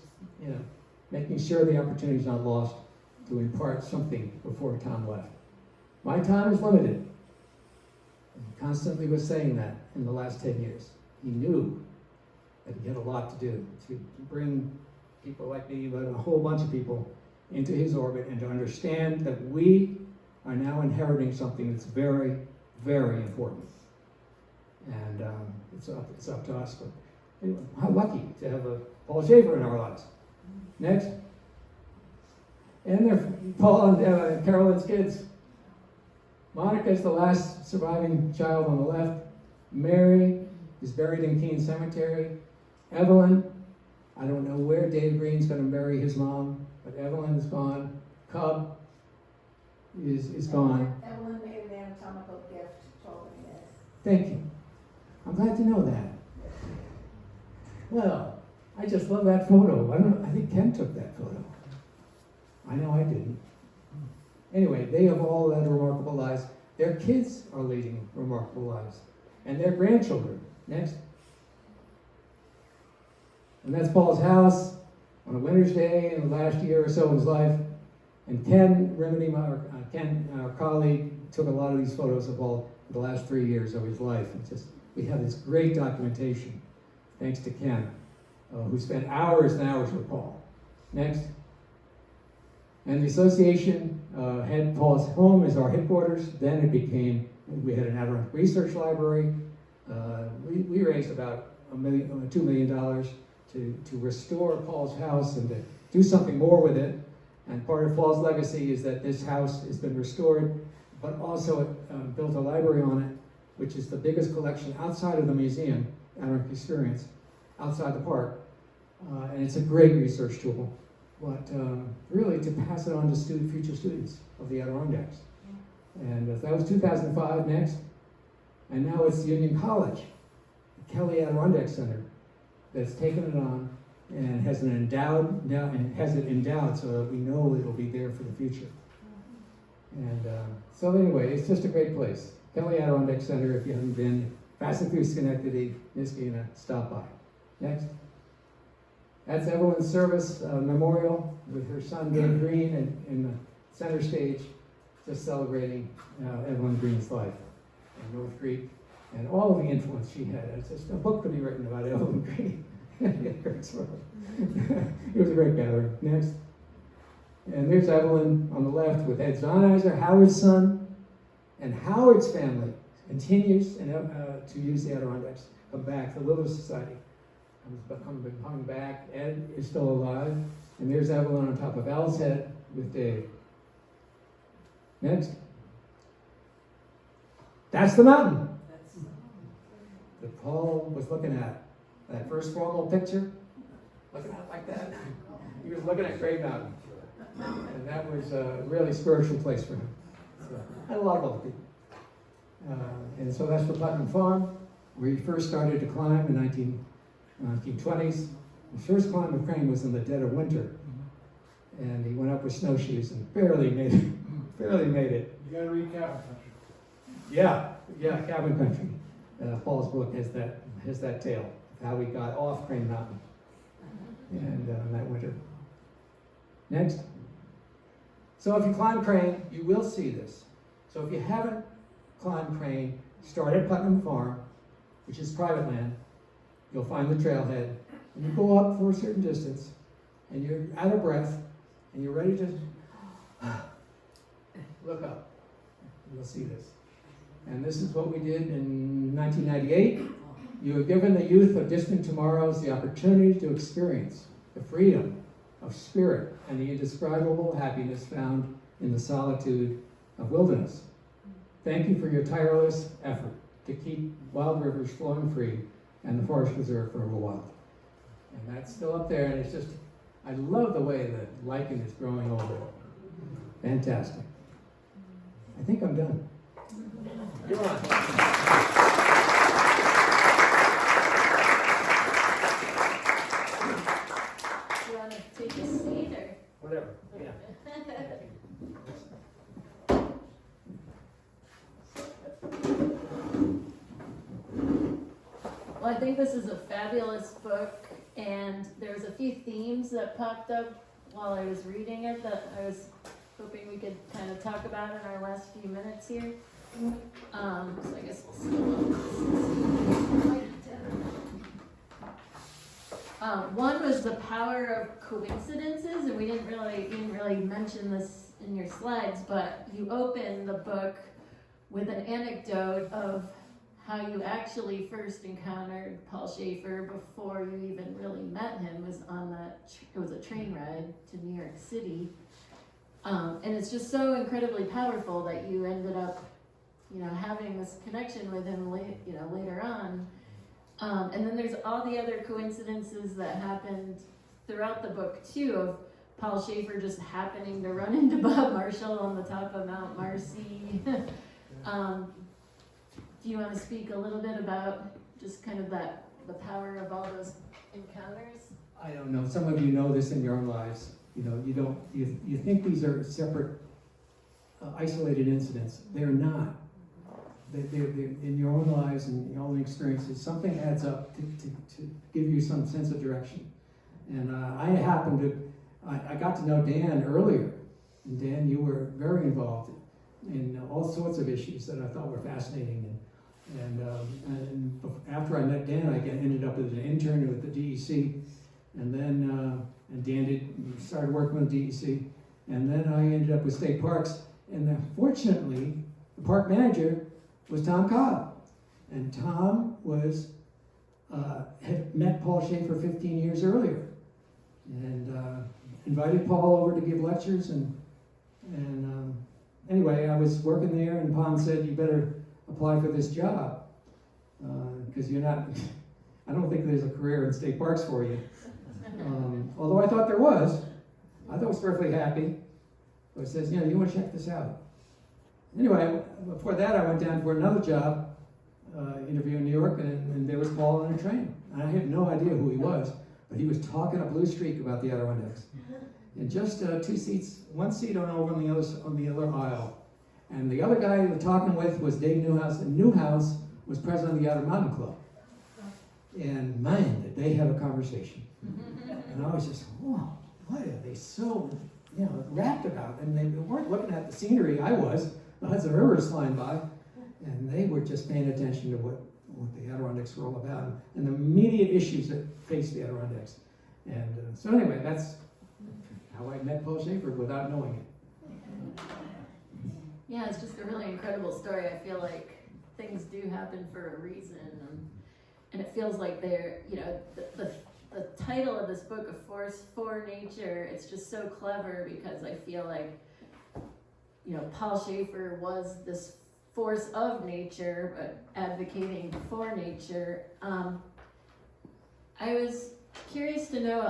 making sure the opportunity is not lost to impart something before Tom left. My time is limited. And he constantly was saying that in the last 10 years. He knew that he had a lot to do to bring people like me, but a whole bunch of people into his orbit, and to understand that we are now inheriting something that's very, very important. And it's up to us. But anyway, how lucky to have a Paul Schaefer in our lives. Next. And they're Paul and Carolyn's kids. Monica's the last surviving child on the left. Mary is buried in Keene Cemetery. Evelyn, I don't know where Dave Green's going to bury his mom, but Evelyn is gone. Cub is gone. Evelyn made an anatomical gift, told me this. Thank you. I'm glad to know that. Well, I just love that photo. I think Ken took that photo. I know I didn't. Anyway, they have all led remarkable lives. Their kids are leading remarkable lives. And their grandchildren. Next. And that's Paul's house on a winter's day in the last year or so of his life. And Ken Rimini, our colleague, took a lot of these photos of Paul for the last 3 years of his life. We have this great documentation, thanks to Ken, who spent hours and hours with Paul. Next. And the association had Paul's home as our headquarters. Then it became, we had an Adirondack research library. We raised about $2 million to restore Paul's house and to do something more with it. And part of Paul's legacy is that this house has been restored, but also built a library on it, which is the biggest collection outside of the museum, Adirondack Experience, outside the park. And it's a great research tool, but really to pass it on to future students of the Adirondacks. And that was 2005 next. And now it's Union College, the Kelly Adirondack Center, that's taken it on and has it endowed so that we know it'll be there for the future. And so anyway, it's just a great place. Kelly Adirondack Center, if you haven't been, passing through Schenectady, Niskayuna, stop by. Next. That's Evelyn's service memorial with her son Dave Green in the center stage, just celebrating Evelyn Green's life in North Creek and all of the influence she had. It's just a book could be written about Evelyn Green. Great story. It was a great gathering. Next. And there's Evelyn on the left with Ed Zonizer, Howard's son, and Howard's family. continues to use the Adirondacks, come back. The Wilderness Society coming back. Ed is still alive. And there's Evelyn on top of Al's head with Dave. Next. That's the mountain that Paul was looking at. That first formal picture, looking at it like that. He was looking at Gray Mountain. And that was a really spiritual place for him. So, and a lot of other people. And so that's for Putnam Farm, where he first started to climb in 1920s. The first climb of Crane was in the dead of winter. And he went up with snowshoes and barely made it. You gotta read Cabin Country. Yeah, Cabin Country. Paul's book has that tale of how we got off Crane Mountain and that winter. Next. So if you climb Crane, you will see this. So if you haven't climbed Crane, start at Putnam Farm, which is private land. You'll find the trailhead, and you go up for a certain distance, and you're out of breath, and you're ready to look up. You'll see this. And this is what we did in 1998. You have given the youth of distant tomorrows the opportunity to experience the freedom of spirit and the indescribable happiness found in the solitude of wilderness. Thank you for your tireless effort to keep wild rivers flowing free and the forest reserve for wild. And that's still up there, and it's just, I love the way the lichen is growing over it. Fantastic. I think I'm done. You're on. You want to take a seat or? Whatever, yeah. Well, I think this is a fabulous book, and there was a few themes that popped up while I was reading it that I was hoping we could kind of talk about in our last few minutes here. So I guess we'll see. One was the power of coincidences, and we didn't really mention this in your slides, but you open the book with an anecdote of how you actually first encountered Paul Schaefer before you even really met him. It was a train ride to New York City, and it's just so incredibly powerful that you ended up, having this connection with him, later on. And then there's all the other coincidences that happened throughout the book too, of Paul Schaefer just happening to run into Bob Marshall on the top of Mount Marcy. Do you want to speak a little bit about just kind of the power of all those encounters? I don't know. Some of you know this in your own lives. You think these are separate, isolated incidents. They're not. They're in your own lives and your own experiences. Something adds up to give you some sense of direction. And I got to know Dan earlier. And Dan, you were very involved in all sorts of issues that I thought were fascinating. And after I met Dan, I ended up as an intern with the DEC, and then Dan started working with the DEC, and then I ended up with State Parks. And then fortunately, the park manager was Tom Cobb, and Tom had met Paul Schaefer 15 years earlier, and invited Paul over to give lectures. And anyway, I was working there, and Pond said, "You better apply for this job, because you're not, I don't think there's a career in state parks for you." Although I thought there was. I thought I was perfectly happy. But it says, you want to check this out. Anyway, before that I went down for another job, interview in New York, and there was Paul on a train. And I had no idea who he was, but he was talking a blue streak about the Adirondacks. And just 2 seats, 1 seat on the other aisle. And the other guy he was talking with was Dave Newhouse, and Newhouse was president of the Outer Mountain Club. And man, did they have a conversation. And I was just, whoa, what are they so, rapt about? And they weren't looking at the scenery. I was. The Hudson River was flying by. And they were just paying attention to what the Adirondacks were all about and the immediate issues that faced the Adirondacks. And so anyway, that's how I met Paul Schaefer without knowing it. Yeah, it's just a really incredible story. I feel like things do happen for a reason, and it feels like they're, you know, the title of this book, A Force for Nature, it's just so clever because I feel like, you know, Paul Schaefer was this force of nature, but advocating for nature. I was curious to know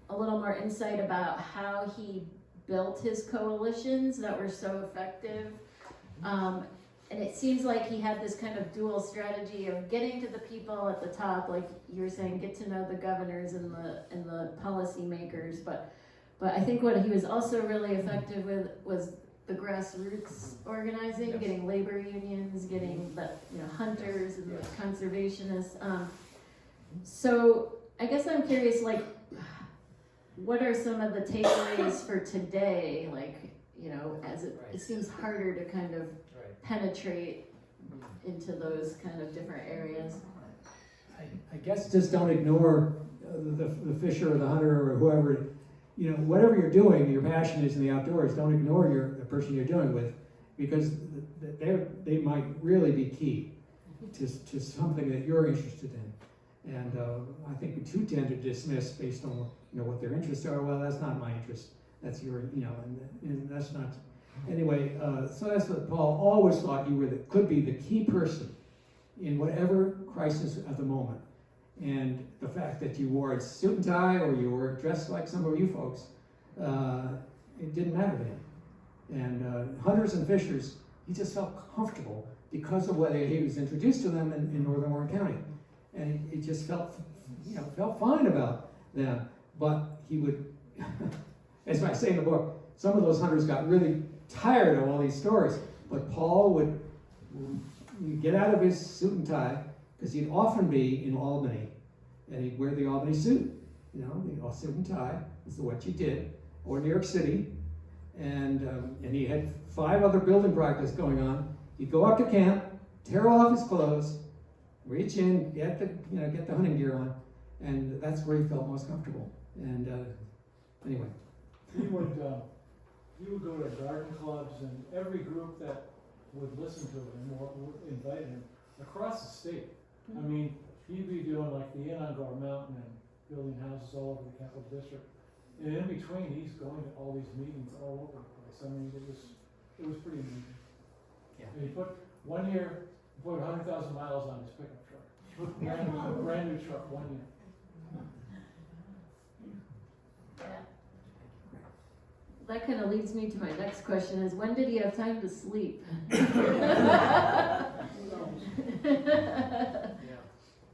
a little more insight about how he built his coalitions that were so effective. And it seems like he had this kind of dual strategy of getting to the people at the top, like you were saying, get to know the governors and the policymakers. But I think what he was also really effective with was the grassroots organizing, Yes. getting labor unions, getting the hunters and Yes. the conservationists. So I guess I'm curious, like, what are some of the takeaways for today? Like, you know, as it Right. seems harder to kind of Right. penetrate into those kind of different areas. I guess just don't ignore the fisher or the hunter or whoever, you know, whatever you're doing, your passion is in the outdoors, don't ignore the person you're doing with, because they might really be key to something that you're interested in. And I think we too tend to dismiss based on, you know, what their interests are. Well, that's not my interest. That's your, you know, and that's not. Anyway, so that's what Paul always thought you could be the key person in whatever crisis of the moment. And the fact that you wore a suit and tie or you were dressed like some of you folks, it didn't matter to him. And hunters and fishers, he just felt comfortable because of the way he was introduced to them in northern Warren County. And he just felt fine about them. But he would, as I say in the book, some of those hunters got really tired of all these stories. But Paul would get out of his suit and tie, because he'd often be in Albany, and he'd wear the Albany suit, you know, the suit and tie is what you did, or New York City, and he had 5 other building projects going on. He'd go up to camp, tear off his clothes, reach in, get the hunting gear on, and that's where he felt most comfortable. And anyway, He would go to garden clubs, and every group that would listen to him or would invite him across the state. I mean, he'd be doing like the Inn on Gar Mountain and building houses all over the Capital District. And in between, he's going to all these meetings all over the place. I mean, it was pretty amazing. Yeah. And he put 100,000 miles on his pickup truck. Brand new truck 1 year. That kind of leads me to my next question: is when did he have time to sleep? yeah,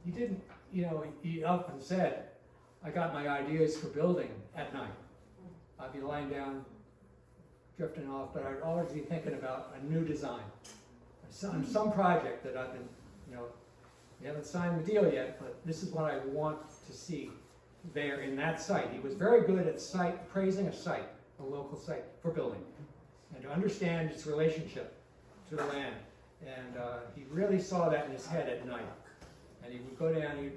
he didn't. You know, he often said, "I got my ideas for building at night. I'd be lying down, drifting off, but I'd always be thinking about a new design, some project that I've been, you know, we haven't signed the deal yet, but this is what I want to see there in that site." He was very good at praising a site, a local site for building, and to understand its relationship to the land. And he really saw that in his head at night. And he would go down, he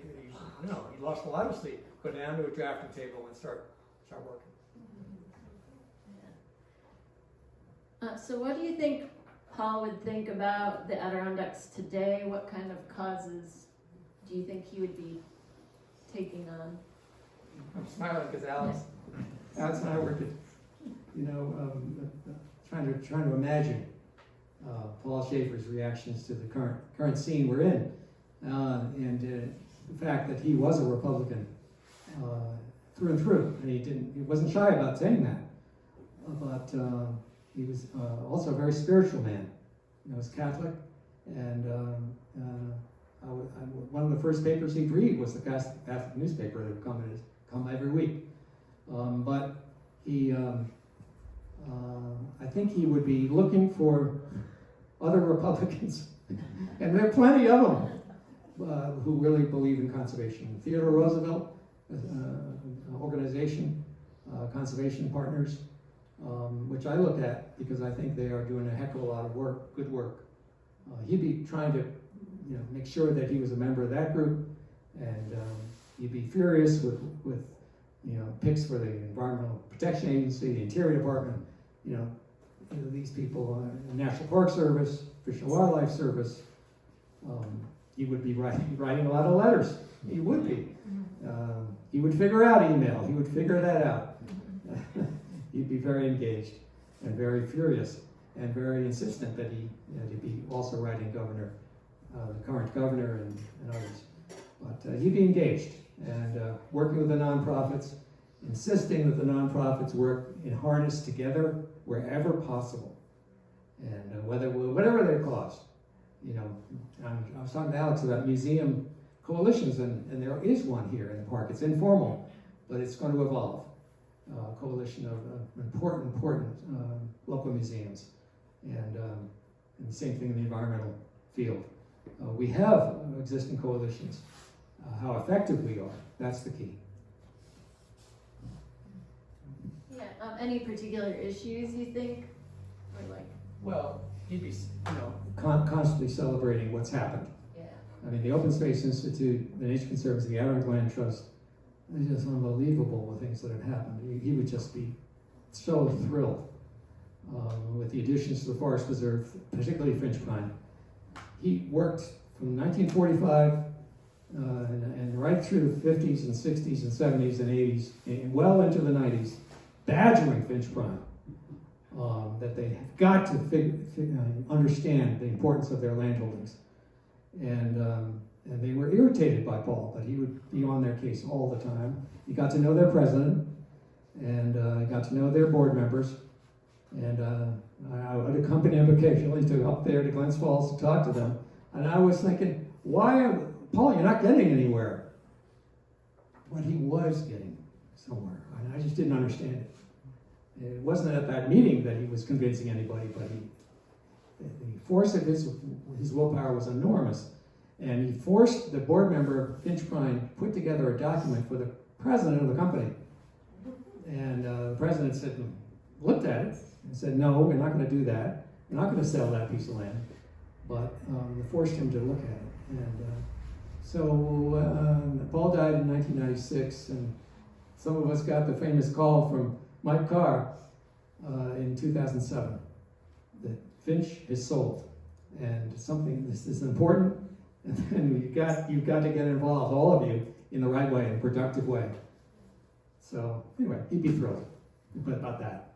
lost a lot of sleep, go down to a drafting table and start working. So what do you think Paul would think about the Adirondacks today? What kind of causes do you think he would be taking on? I'm smiling because Alex and I were, trying to imagine Paul Schaefer's reactions to the current scene we're in, and the fact that he was a Republican through and through, and he wasn't shy about saying that. But he was also a very spiritual man. He was Catholic, and one of the first papers he'd read was the Catholic newspaper that would come every week. But he, I think he would be looking for other Republicans, and there are plenty of them who really believe in conservation. Theodore Roosevelt organization, Conservation Partners, which I look at because I think they are doing a heck of a lot of work, good work. He'd be trying to, make sure that he was a member of that group, and he'd be furious with picks for the Environmental Protection Agency, the Interior Department, these people, National Park Service, Fish and Wildlife Service, he would be writing a lot of letters. He would be. He would figure out email. He would figure that out. He'd be very engaged and very furious and very insistent that he be also writing governor, the current governor and others. But he'd be engaged and working with the nonprofits, insisting that the nonprofits work in harness together wherever possible, and whatever their cause. I was talking to Alex about museum coalitions, and there is one here in the park. It's informal, but it's going to evolve. A coalition of important local museums, and the same thing in the environmental field. We have existing coalitions. How effective we are, that's the key. Yeah, any particular issues you think, or like? Well, he'd be, constantly celebrating what's happened. Yeah. I mean, the Open Space Institute, the Nature Conservancy, the Adirondack Land Trust, it's just unbelievable the things that have happened. He would just be so thrilled with the additions to the Forest Reserve, particularly Finch Pine. He worked from 1945 and right through the 50s and 60s and 70s and 80s and well into the 90s, badgering Finch Pine. That they have got to understand the importance of their land holdings. And they were irritated by Paul, but he would be on their case all the time. He got to know their president, and got to know their board members. And I would accompany him occasionally to up there to Glens Falls to talk to them. And I was thinking, Paul, you're not getting anywhere. But he was getting somewhere, and I just didn't understand it. It wasn't at that meeting that he was convincing anybody, but the force of his willpower was enormous. And he forced the board member, Finch Pine, put together a document for the president of the company. And the president looked at it and said, no, we're not going to do that. We're not going to sell that piece of land. But forced him to look at it. And so Paul died in 1996, and some of us got the famous call from Mike Carr in 2007 that Finch is sold, and this is important, and you've got to get involved, all of you, in the right way, in a productive way. So anyway, he'd be thrilled about that.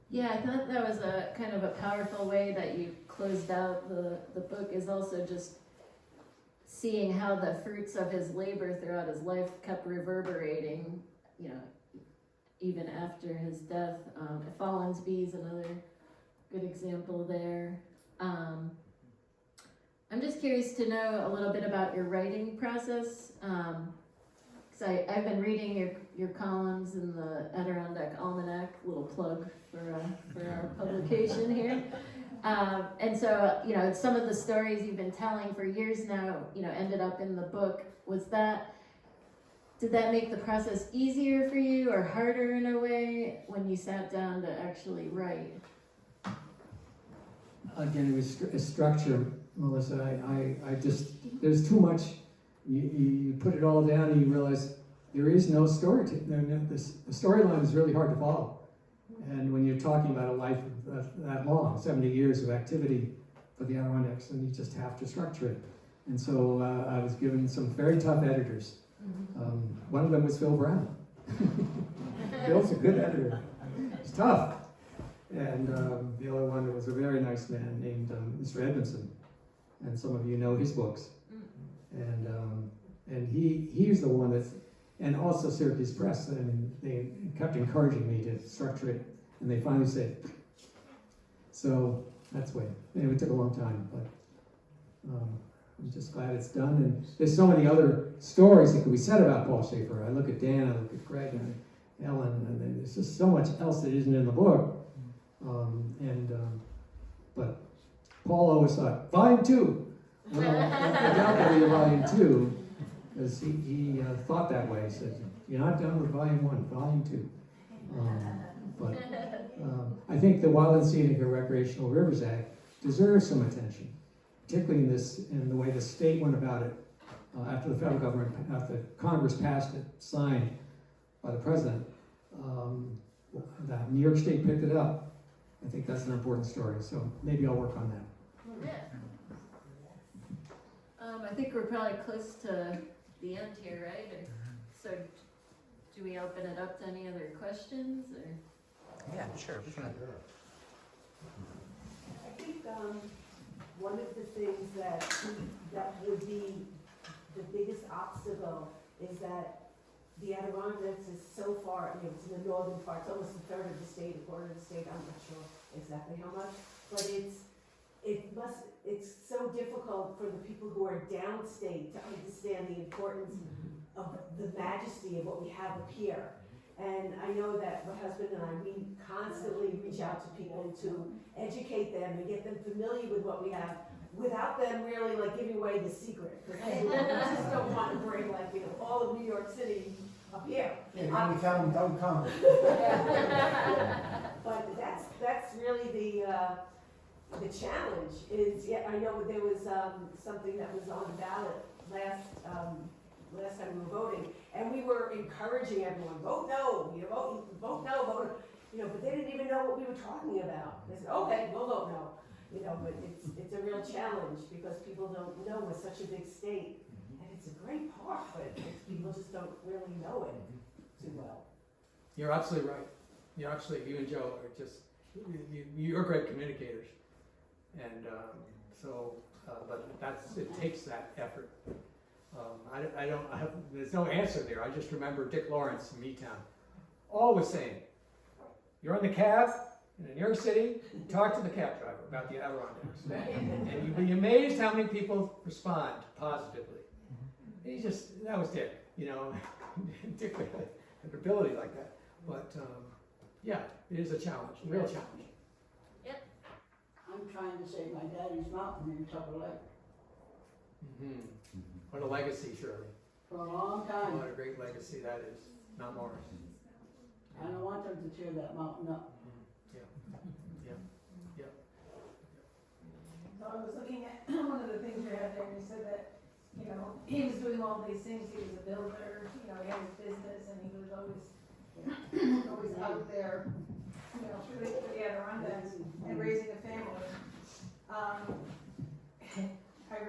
Yeah, I thought that was a kind of a powerful way that you closed out the book, is also just seeing how the fruits of his labor throughout his life kept reverberating, even after his death. Follinsby's another good example there. I'm just curious to know a little bit about your writing process, because I've been reading your columns in the Adirondack Almanac, little plug for our publication here. And so, some of the stories you've been telling for years now, ended up in the book. Did that make the process easier for you or harder in a way when you sat down to actually write? Again, it was a structure, Melissa. I just, there's too much. You put it all down and you realize there is no story. The storyline is really hard to follow. And when you're talking about a life that long, 70 years of activity for the Adirondacks, and you just have to structure it. And so I was given some very tough editors. One of them was Phil Brown. Phil's a good editor. He's tough. And the other one was a very nice man named Mr. Edmondson. And some of you know his books. And he's the one that's, and also Syracuse Press. I mean, they kept encouraging me to structure it, and they finally said. So that's why. Anyway, it took a long time, but I'm just glad it's done. And there's so many other stories that could be said about Paul Schaefer. I look at Dan, I look at Greg, and Ellen, and there's just so much else that isn't in the book. But Paul always thought, volume 2. Well, I doubt there'll be a volume 2, because he thought that way. He said, you're not done with volume 1, volume 2. But I think the Wild and Scenic and Recreational Rivers Act deserves some attention, particularly in the way the state went about it after the federal government, after Congress passed it, signed by the president. New York State picked it up. I think that's an important story, so maybe I'll work on that. Yeah. I think we're probably close to the end here, right? So, do we open it up to any other questions, or? Yeah, sure. We can. I think, one of the things that would be the biggest obstacle is that the Adirondacks is so far, it's in the northern part, it's almost a third of the state, a quarter of the state, I'm not sure exactly how much, but it's so difficult for the people who are downstate to understand the importance of the majesty of what we have up here. And I know that my husband and I, we constantly reach out to people to educate them and get them familiar with what we have without them really like giving away the secret. Because we just don't want to bring all of New York City up here. Yeah, we tell them don't come. But that's really the challenge is, I know there was something that was on the ballot last time we were voting, and we were encouraging everyone, vote no, vote no, but they didn't even know what we were talking about. They said, okay, we'll vote no. But it's a real challenge because people don't know we're such a big state. And it's a great park, but people just don't really know it too well. You're absolutely right. You and Joe are just, you're great communicators. And but it takes that effort. There's no answer there. I just remember Dick Lawrence in Meetown always saying, you're in the cab in New York City, talk to the cab driver about the Adirondacks. And you'd be amazed how many people respond positively. That was Dick, Dick had an ability like that. But yeah, it is a challenge, a real challenge. I'm trying to save my daddy's mountain in Tupper Lake What a legacy, Shirley. for a long time. What a great legacy that is, Mount Morris. I don't want them to tear that mountain up. So I was looking at one of the things you had there, and you said that, he was doing all these things, he was a builder, he had his business, and he was always out there, for the Adirondacks and raising a family. I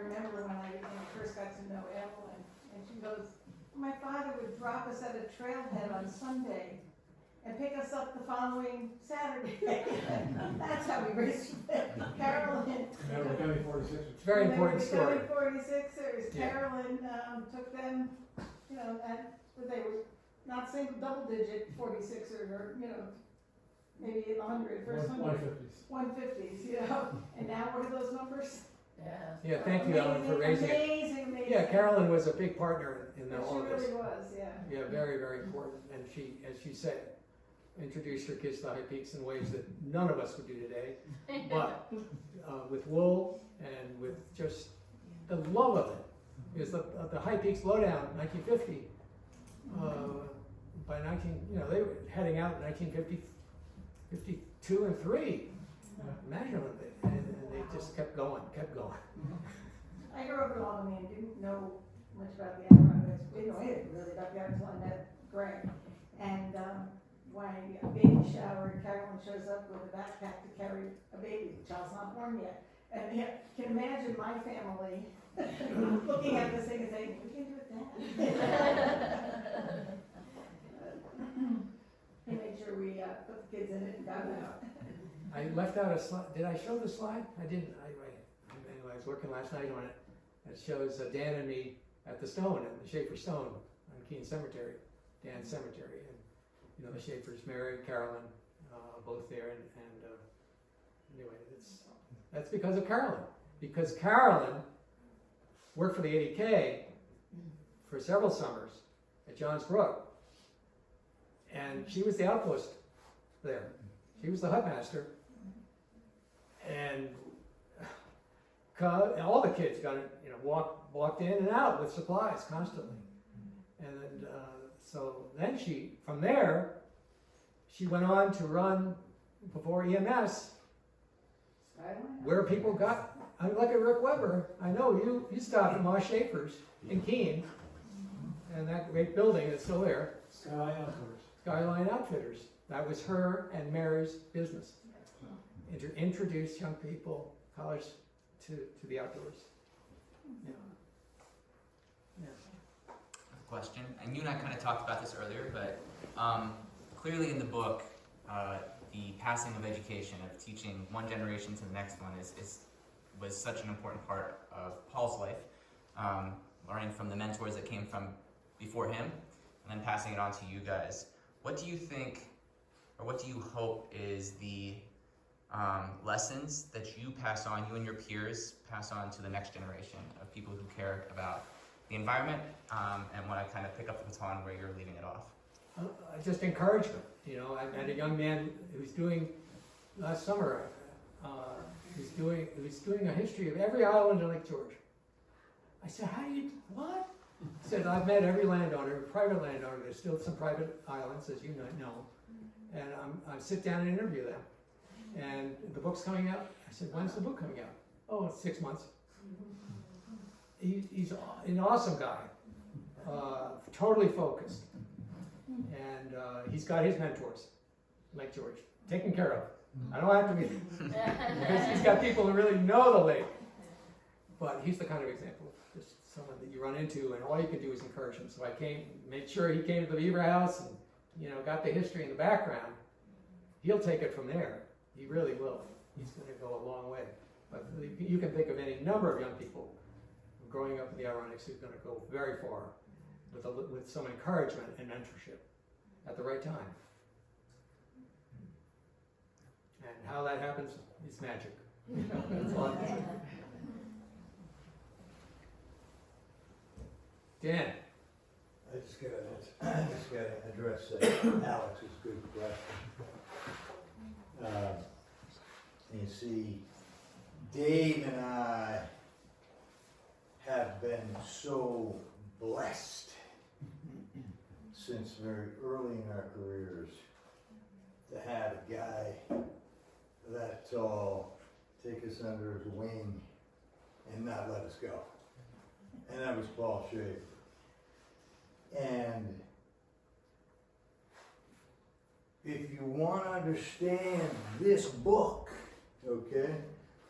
remember when I first got to know Evelyn, and she goes, my father would drop us at a trailhead on Sunday and pick us up the following Saturday. That's how we raised Carolyn. Never County 46. It's a very important story. 46ers. Yeah. Carolyn took them, they were not double digit 46ers, or maybe 100, first 100. 150s, and now what are those numbers? Yeah, thank you, Ellen, for raising it. Amazing. Yeah, Carolyn was a big partner in all of this. She really was, yeah. Yeah, very, very important. And she, as she said, introduced her kids to High Peaks in ways that none of us would do today. But with wool and with just the love of it. Because the High Peaks blowdown, 1950, by they were heading out in 1952 and 3. Imagine what and they just kept going. I grew up in Albany and didn't know much about the Adirondacks. We didn't know anything really about the Adirondacks until I met Greg. And when a baby shower, Carolyn shows up with a backpack to carry a baby. The child's not born yet. And you can imagine my family looking at this thing and saying, we can do it that. He made sure we put the kids in it and got it out. I left out a slide. Did I show the slide? I didn't. Anyway, I was working last night on it. It shows Dan and me at the stone, at the Schaefer Stone on Keene Cemetery, Dan's cemetery. And, the Schaefers, Mary, Carolyn, both there. And anyway, that's because of Carolyn. Because Carolyn worked for the ADK for several summers at Johns Brook. And she was the outpost there. She was the hut master. And all the kids got walked in and out with supplies constantly. And so then from there, she went on to run before EMS, where people got, like a Rick Weber. I know you stopped at Paul Schaefer's in Keene, and that great building is still there. Skyline Outfitters. That was her and Mary's business. Introduce young people, college, to the outdoors. Yeah. question. And you and I kind of talked about this earlier, but clearly in the book, the passing of education, of teaching one generation to the next one, was such an important part of Paul's life. Learning from the mentors that came from before him, and then passing it on to you guys. What do you think, or what do you hope is the lessons that you pass on, you and your peers pass on to the next generation of people who care about the environment, and when I kind of pick up the baton where you're leaving it off? Just encouragement. You know, I had a young man who was doing, last summer, he was doing a history of every island in Lake George. I said, what? He said, I've met every landowner, private landowner. There's still some private islands, as you know. And I sit down and interview them. And the book's coming out. I said, when's the book coming out? Oh, it's 6 months. He's an awesome guy, totally focused. And he's got his mentors, Lake George, taken care of. I don't have to be, because he's got people who really know the lake. But he's the kind of example, just someone that you run into, and all you can do is encourage him. So I made sure he came to the Beaver House, and got the history in the background. He'll take it from there. He really will. He's going to go a long way. But you can think of any number of young people growing up in the Adirondacks who's going to go very far with some encouragement and mentorship at the right time. And how that happens is magic. That's all I can say. Dan. I just gotta address Alex's good question. You see, Dave and I have been so blessed since very early in our careers to have a guy that tall take us under his wing and not let us go. And that was Paul Schaefer. And if you want to understand this book, okay,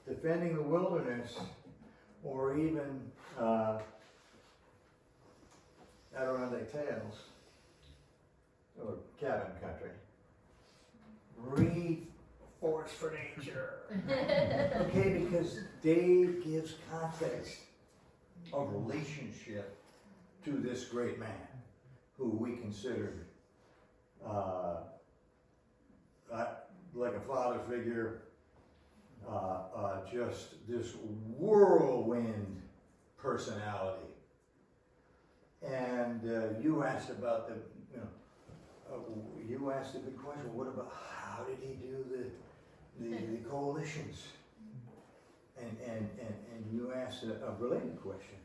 Defending the Wilderness, or even Adirondack Tales, or Cabin Country, read Forest for Nature. Okay, because Dave gives context of relationship to this great man, who we considered like a father figure, just this whirlwind personality. And you asked about you asked a big question. What about how did he do the coalitions? And you asked a related question.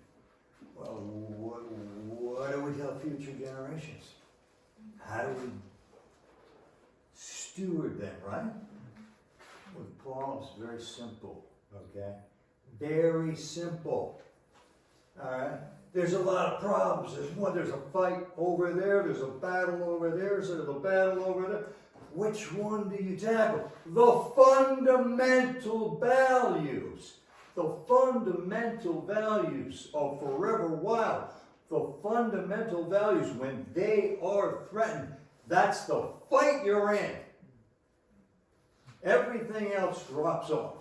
Well, what do we tell future generations? How do we steward them, right? With Paul, it's very simple, okay? Very simple, all right? There's a lot of problems. There's a fight over there, there's a battle over there, there's a battle over there. Which one do you tackle? The fundamental values. The fundamental values of Forever Wild. The fundamental values, when they are threatened, that's the fight you're in. Everything else drops off.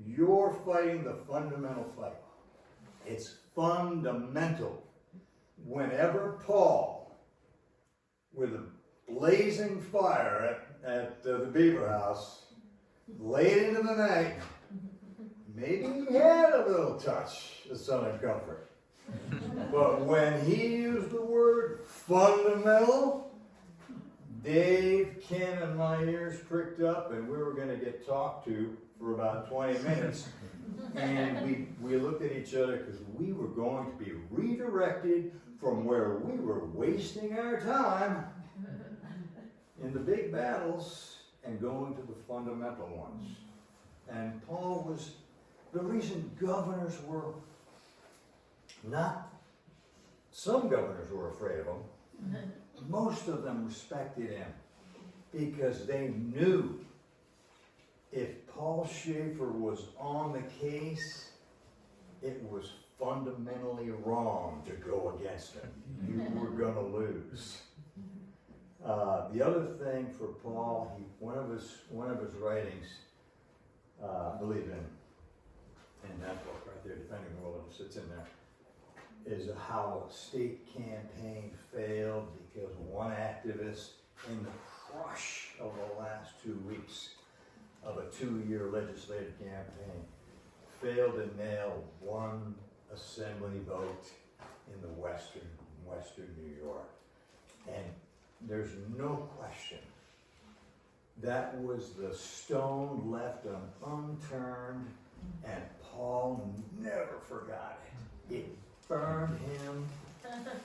You're fighting the fundamental fight. It's fundamental. Whenever Paul, with a blazing fire at the Beaver House, late into the night, maybe he had a little touch of Southern comfort. But when he used the word fundamental, Dave, Ken, and my ears pricked up, and we were going to get talked to for about 20 minutes. And we looked at each other because we were going to be redirected from where we were wasting our time in the big battles and going to the fundamental ones. And Paul was the reason governors were not, some governors were afraid of him. Most of them respected him because they knew if Paul Schaefer was on the case, it was fundamentally wrong to go against him. You were gonna lose. The other thing for Paul, one of his writings, I believe in that book right there, depending on what it sits in there, is how a state campaign failed because one activist, in the crush of the last 2 weeks of a 2-year legislative campaign, failed to nail one assembly vote in the western New York. And there's no question that was the stone left unturned, and Paul never forgot it. It burned him.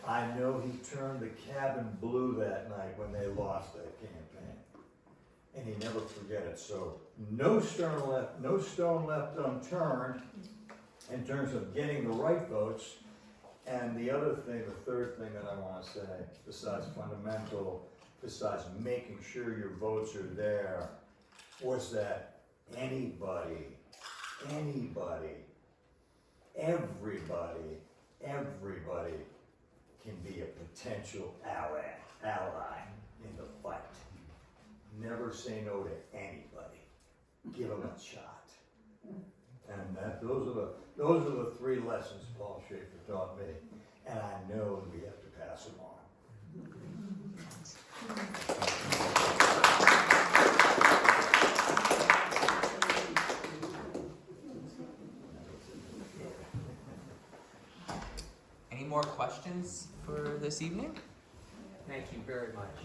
I know he turned the cabin blue that night when they lost that campaign, and he never forget it. So no stone left unturned in terms of getting the right votes. And the other thing, the third thing that I want to say, besides fundamental, besides making sure your votes are there, was that anybody, everybody can be a potential ally in the fight. Never say no to anybody. Give them a shot. And those are the 3 lessons Paul Schaefer taught me, and I know we have to pass them on. Any more questions for this evening? Thank you very much.